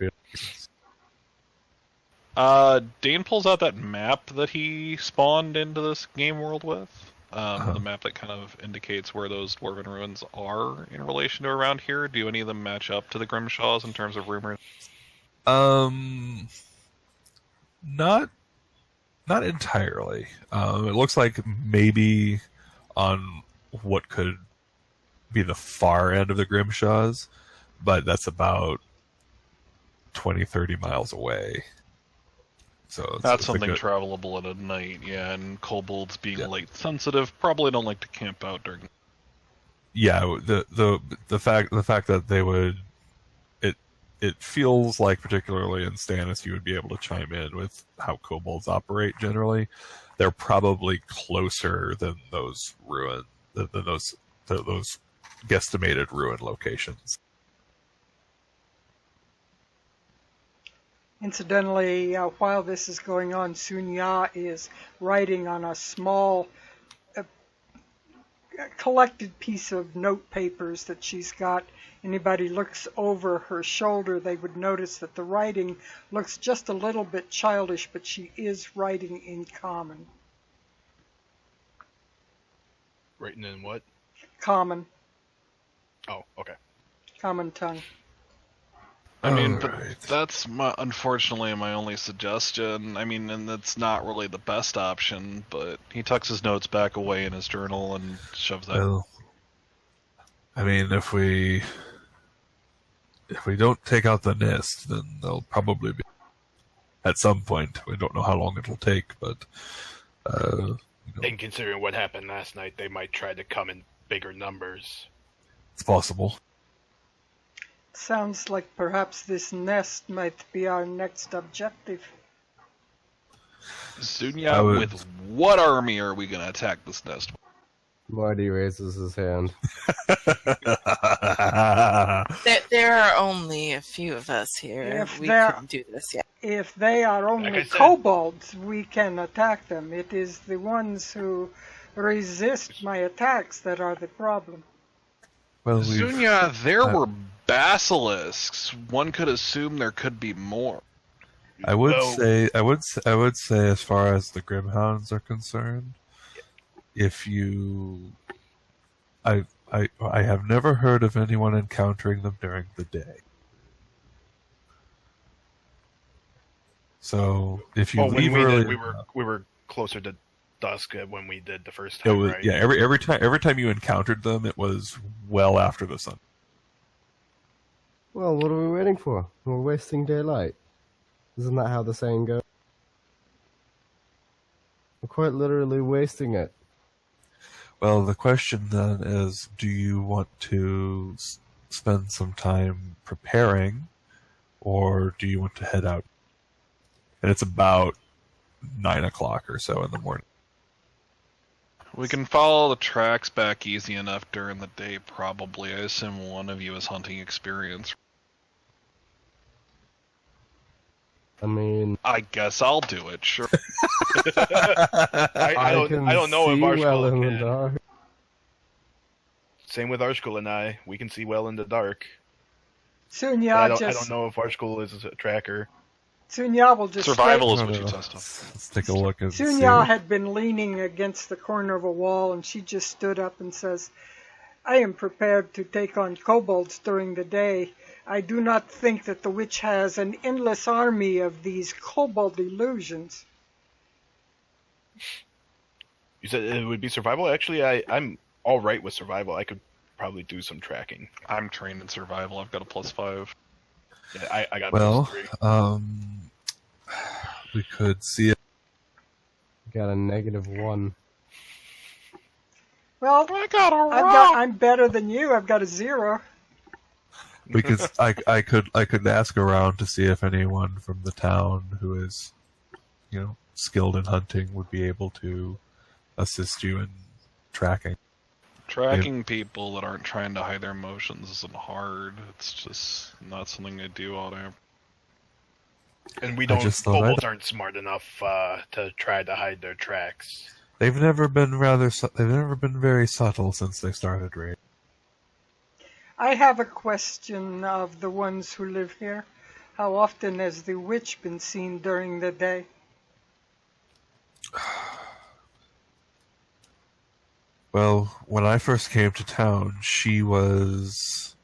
Dane pulls out that map that he spawned into this game world with. the map that kind of indicates where those dwarven ruins are in relation to around here? Do any of them match up to the Grimshaws in terms of rumors? Not entirely. It looks like maybe on what could be the far end of the Grimshaws, but that's about 20, 30 miles away. So that's something travelable at night, yeah, and kobolds being light sensitive probably don't like to camp out during. Yeah, the fact that they would, it feels like, particularly in Stannis, you would be able to chime in with how kobolds operate generally. They're probably closer than those those guesstimated ruin locations. Incidentally, while this is going on, Sunya is writing on a small collected piece of note papers that she's got. Anybody looks over her shoulder, they would notice that the writing looks just a little bit childish, but she is writing in common. Written in what? Common. Oh, okay. Common tongue. I mean, but that's unfortunately my only suggestion. I mean, and that's not really the best option, but he tucks his notes back away in his journal and shoves that. Well, I mean, if we don't take out the nest, then they'll probably be at some point. We don't know how long it'll take, but and considering what happened last night, they might try to come in bigger numbers. It's possible. Sounds like perhaps this nest might be our next objective. Zunya, with what army are we going to attack this nest? Marty raises his hand. There are only a few of us here. We couldn't do this yet. If they are only Like I said, kobolds, we can attack them. It is the ones who resist my attacks that are the problem. Well, Zunya, there were basilisks. One could assume there could be more. I would say, as far as the Grimhounds are concerned, if you, I have never heard of anyone encountering them during the day. So if you leave early, we were closer to dusk when we did the first time, right? Yeah, every time you encountered them, it was well after the sun. Well, what are we waiting for? We're wasting daylight. Isn't that how the saying goes? We're quite literally wasting it. Well, the question then is, do you want to spend some time preparing, or do you want to head out? And it's about 9 o'clock or so in the morning. We can follow the tracks back easy enough during the day, probably. I assume one of you has hunting experience. I mean, I guess I'll do it, sure. I don't know if our well school in the can. dark. Same with our school and I. We can see well in the dark. Sunya I don't know if our school is a tracker. Sunya will just Survival is No, what no, you no. test on. Let's take a look and see. Sunya had been leaning against the corner of a wall, and she just stood up and says, I am prepared to take on kobolds during the day. I do not think that the witch has an endless army of these kobold illusions. You said it would be survival? Actually, I'm all right with survival. I could probably do some tracking. I'm trained in survival. I've got a +5. Yeah, I got Well, +3. we could see it. Got a -1. Well, I'm better than you. I've got a 0. We could. I could ask around to see if anyone from the town who is, skilled in hunting would be able to assist you in tracking. Tracking people that aren't trying to hide their emotions isn't hard. It's just not something I do all day. And we I don't. just thought Kobolds aren't smart enough to try to hide their tracks. They've never been very subtle since they started raiding. I have a question of the ones who live here. How often has the witch been seen during the day? Well, when I first came to town, she was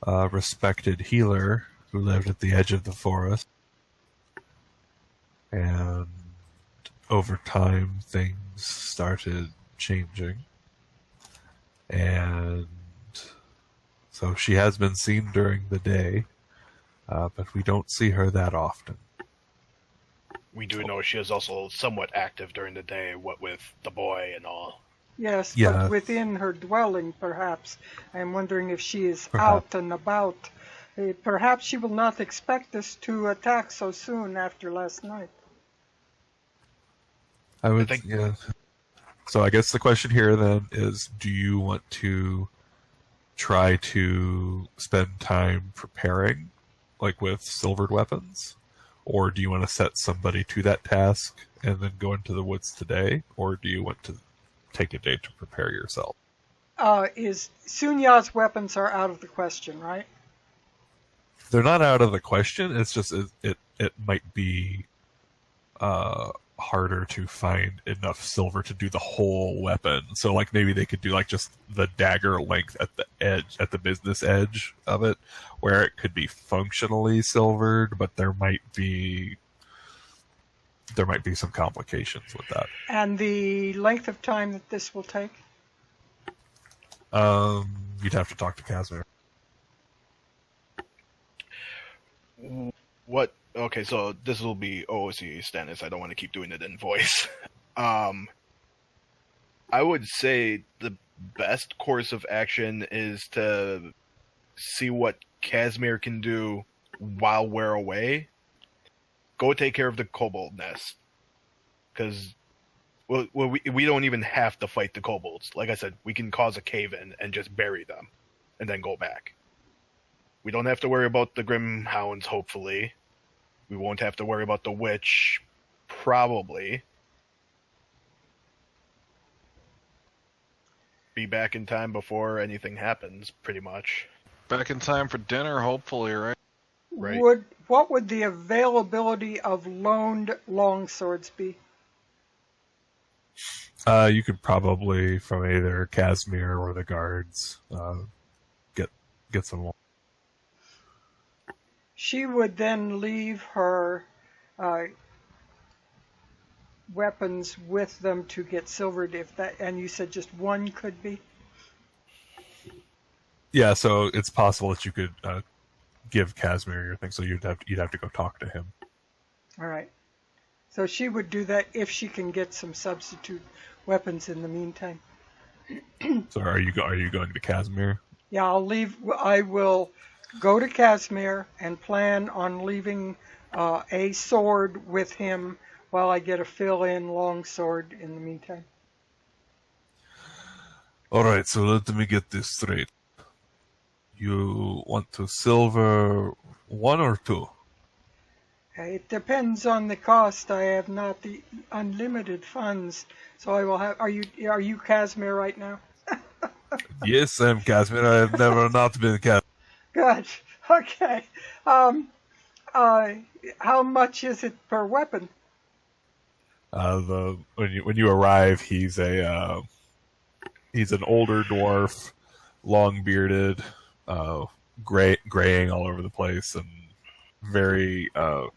a respected healer who lived at the edge of the forest. And over time, things started changing. And so she has been seen during the day, but we don't see her that often. We do know she is also somewhat active during the day, what with the boy and all. Yes, Yeah. but within her dwelling, perhaps. I'm wondering if she is Perhaps. out and about. Perhaps she will not expect us to attack so soon after last night. I would, think- yeah. So I guess the question here then is, do you want to try to spend time preparing, like with silvered weapons? Or do you want to set somebody to that task and then go into the woods today? Or do you want to take a day to prepare yourself? Sunya's weapons are out of the question, right? They're not out of the question. It's just it might be harder to find enough silver to do the whole weapon. So like maybe they could do like just the dagger length at the edge, at the business edge of it, where it could be functionally silvered, but there might be some complications with that. And the length of time that this will take? You'd have to talk to Casimir. What? Okay, so this will be OOC Stannis. I don't want to keep doing it in voice. I would say the best course of action is to see what Casimir can do while we're away. Go take care of the kobold nest. Because we don't even have to fight the kobolds. Like I said, we can cause a cave-in and just bury them. And then go back. We don't have to worry about the Grim Hounds, hopefully. We won't have to worry about the witch, probably. Be back in time before anything happens, pretty much. Back in time for dinner, hopefully, right? Right. What would the availability of loaned longswords be? You could probably from either Casimir or the guards get some. She would then leave her weapons with them to get silvered. And you said just one could be? Yeah, so it's possible that you could give Casimir your thing, so you'd have to go talk to him. All right. So she would do that if she can get some substitute weapons in the meantime. So are you going to Casimir? Yeah, I will go to Casimir and plan on leaving a sword with him while I get a fill-in longsword in the meantime. All right, so let me get this straight. You want to silver one or two? It depends on the cost. I have not the unlimited funds, so I will have. Are you Casimir right now? Yes, I'm Casimir. I have never not been Casimir. Good. Okay. How much is it per weapon? When you arrive, he's an older dwarf, long bearded, graying all over the place, and very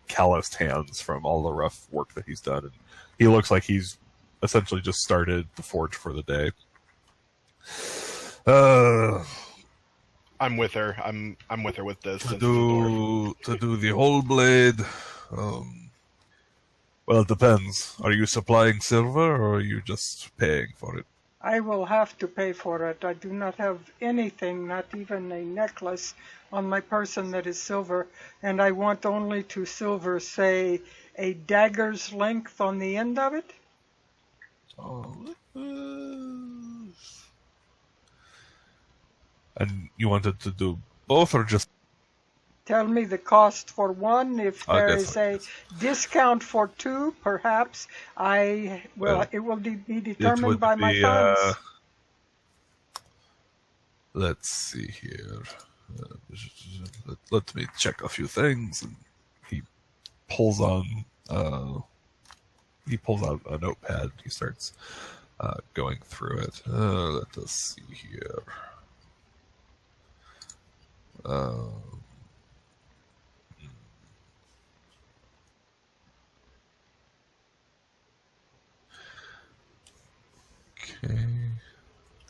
calloused hands from all the rough work that he's done. And he looks like he's essentially just started the forge for the day. I'm with her. I'm with her with this. To do the whole blade. Well, it depends. Are you supplying silver, or are you just paying for it? I will have to pay for it. I do not have anything, not even a necklace, on my person that is silver, and I want only to silver, say, a dagger's length on the end of it. And you wanted to do both, or just... Tell me the cost for one. If there guess is I a guess. discount for two, perhaps it will be determined would by my be, funds. Let's see here. Let me check a few things. And he pulls out a notepad. He starts going through it. Let us see here. Okay.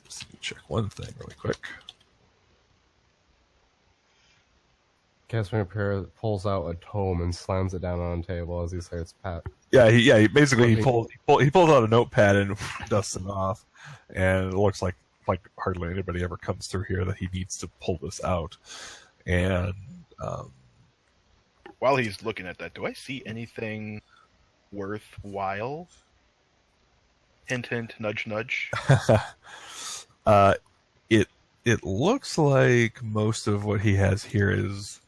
Just need to check one thing really quick. Casimir pulls out a tome and slams it down on a table as he starts pat. Yeah, he basically he pulls out a notepad and dusts it off, and it looks like hardly anybody ever comes through here that he needs to pull this out. And while he's looking at that, do I see anything worthwhile? Hint, hint, nudge, nudge. It looks like most of what he has here is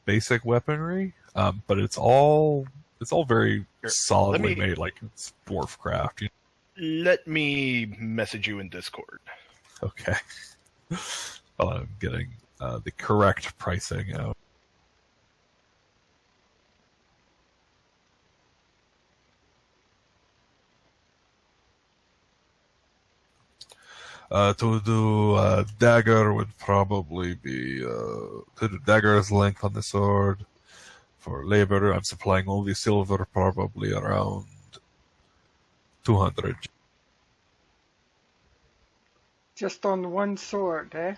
basic weaponry, but it's all very solidly made, like it's dwarf craft. You know? Let me message you in Discord. Okay. Well, I'm getting the correct pricing out. To do a dagger would probably be to do dagger's length on the sword. For labor, I'm supplying all the silver, probably around 200. Just on one sword, eh?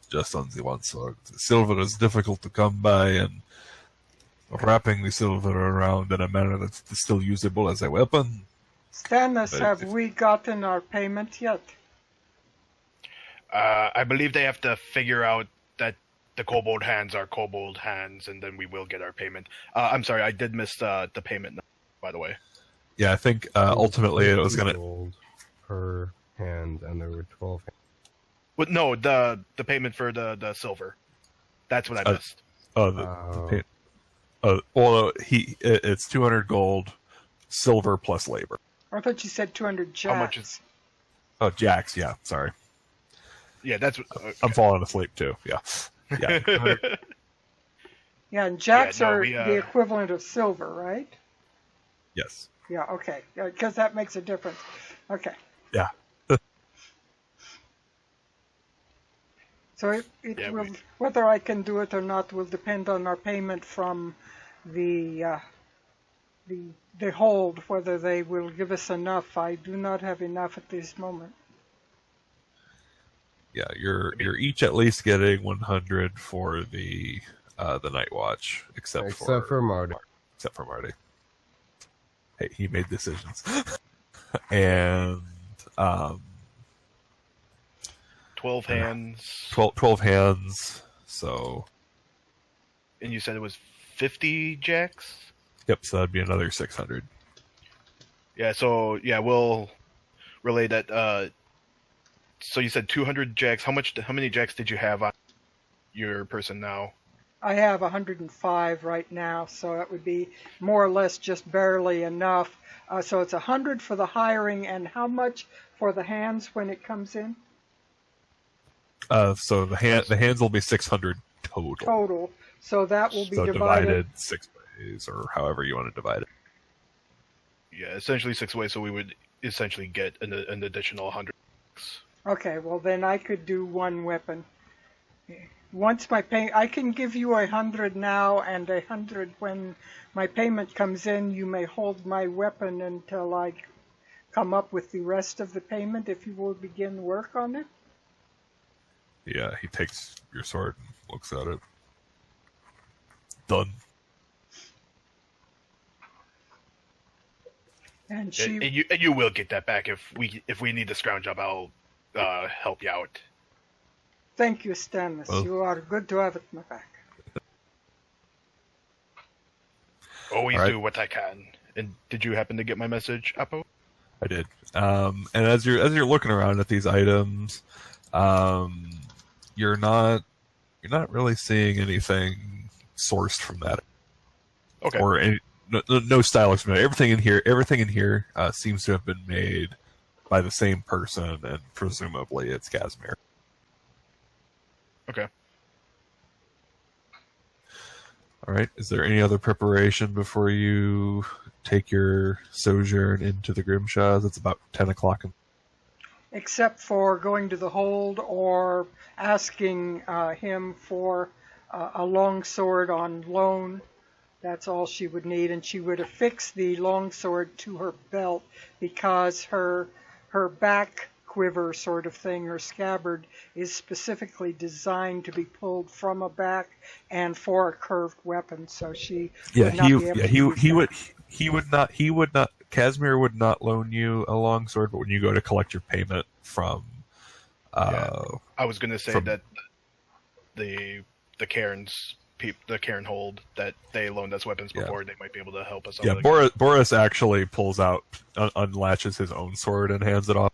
Just on the one sword. The silver is difficult to come by, and wrapping the silver around in a manner that's still usable as a weapon. Stannis, have we gotten our payment yet? I believe they have to figure out that the kobold hands are kobold hands, and then we will get our payment. I'm sorry, I did miss the payment, by the way. Yeah, I think ultimately it was going to... gold per hand, and there were 12 hands. But no, the payment for the silver. That's what I missed. It's 200 gold, silver plus labor. I thought you said 200 jacks. How much is... Oh, jacks, yeah, sorry. Yeah, that's what... Okay. I'm falling asleep, too, yeah. Yeah, yeah, and jacks are the equivalent of silver, right? Yes. Yeah, okay, because that makes a difference. Okay. Yeah. So whether I can do it or not will depend on our payment from the hold, whether they will give us enough. I do not have enough at this moment. Yeah, you're each at least getting 100 for the night watch, except for Marty. Except for Marty. Hey, he made decisions. And 12 hands. 12 hands. So. And you said it was 50 jacks? Yep, so that'd be another 600. Yeah, so, yeah, we'll relay that. So you said 200 jacks. How many jacks did you have on your person now? I have 105 right now, so that would be more or less just barely enough. So it's 100 for the hiring, and how much for the hands when it comes in? So the hands will be 600 total. Total. So that will be divided 6 ways, or however you want to divide it. Yeah, essentially 6 ways, so we would essentially get an additional 100. Okay, well then I could do one weapon. Once I can give you 100 now and 100 when my payment comes in. You may hold my weapon until I come up with the rest of the payment if you will begin work on it. Yeah, he takes your sword and looks at it. Done. And you will get that back if we need to scrounge up. I'll help you out. Thank you, Stannis. Well, you are good to have at my back. Always do what I can. And did you happen to get my message, Apo? I did. And as you're looking around at these items, you're not really seeing anything sourced from that. Okay. Or no style explanation. Everything in here seems to have been made by the same person, and presumably it's Casimir. Okay. All right. Is there any other preparation before you take your sojourn into the Grimshaws. It's about 10 o'clock. Except for going to the hold or asking him for a longsword on loan. That's all she would need, and she would affix the longsword to her belt because her back quiver sort of thing, her scabbard, is specifically designed to be pulled from a back and for a curved weapon. So she would not be able to use that. He would not. Casimir would not loan you a longsword, but when you go to collect your payment from, I was going to say from- that the Cairns the Cairn hold that they loaned us weapons before, they might be able to help us out. Yeah, Boris actually pulls out, unlatches his own sword and hands it off.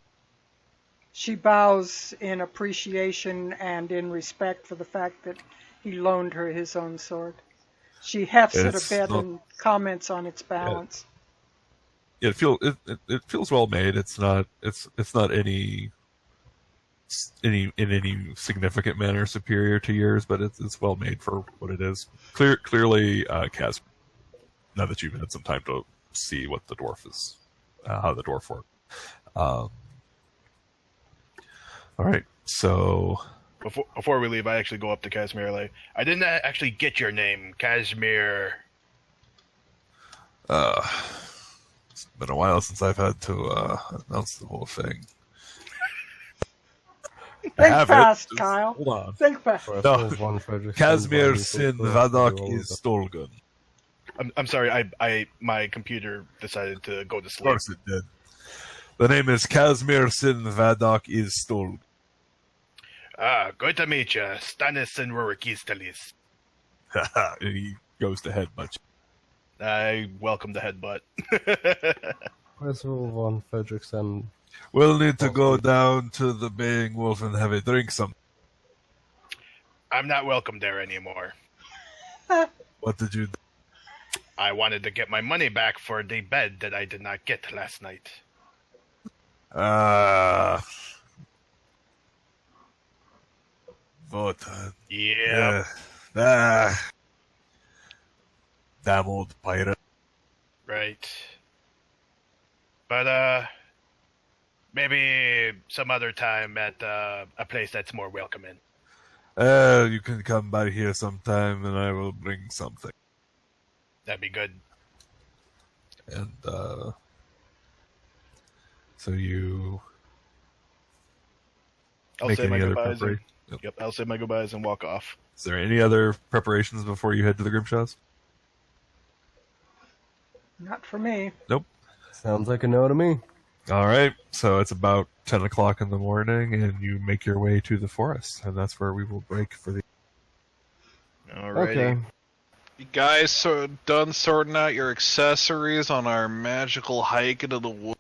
She bows in appreciation and in respect for the fact that he loaned her his own sword. She hefts it a bit and comments on its balance. Yeah, it feels well made. It's not any in any significant manner superior to yours, but it's well made for what it is. Clearly, Cas. Now that you've had some time to see what the dwarf is, how the dwarf works. All right, so before we leave, I actually go up to Casimir. Like, I didn't actually get your name, Casimir. It's been a while since I've had to announce the whole thing. Think fast, Kyle. Hold on. Think fast. No. Casimir Sin Vadok is Stolgun. I'm sorry, my computer decided to go to sleep. Of course it did. The name is Casimir Sin Vadok is Stolgun. Good to meet you. Stanis and Rurikistalis. He goes to headbutt. I welcome the headbutt. Percival von Fredrickson. We'll need to go down to the Baying Wolf and have a drink some. I'm not welcome there anymore. What did you do? I wanted to get my money back for the bed that I did not get last night. What? Yeah. Damn old pirate. Right. But, maybe some other time at a place that's more welcoming. You can come by here sometime and I will bring something. That'd be good. And, so you I'll make say my any other goodbyes. preparation? Yep, I'll say my goodbyes and walk off. Is there any other preparations before you head to the Grimshaws? Not for me. Nope. Sounds like a no to me. All right. So it's about 10 o'clock in the morning, and you make your way to the forest, and that's where we will break for the. Alrighty. Okay. You guys done sorting out your accessories on our magical hike into the woods?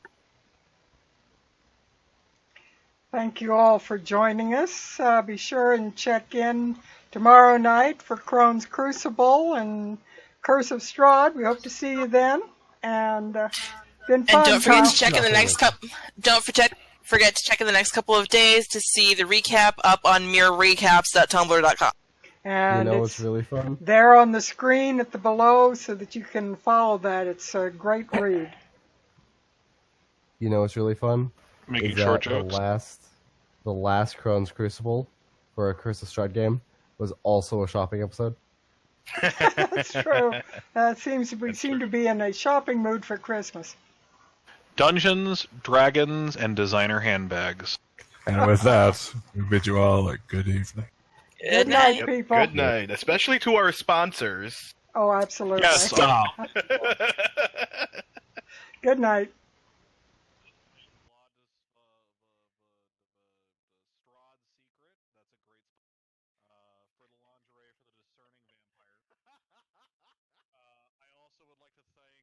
Thank you all for joining us. Be sure and check in tomorrow night for Crone's Crucible and Curse of Strahd. We hope to see you then. And been fun. And don't forget Kyle. to check in the next couple. Don't forget to check in the next couple of days to see the recap up on mirrorrecaps.tumblr.com. And You know what's really fun? there on the screen at the below so that you can follow that. It's a great read. You know what's really fun? Making Is short that jokes? the last Crone's Crucible for a Curse of Strahd game was also a shopping episode. That's true. We seem to be in a shopping mood for Christmas. Dungeons, dragons, and designer handbags. And with that, we bid you all a good evening. Good night, people. Good night, especially to our sponsors. Oh, absolutely. Yes, stop. Good night. I also would like to thank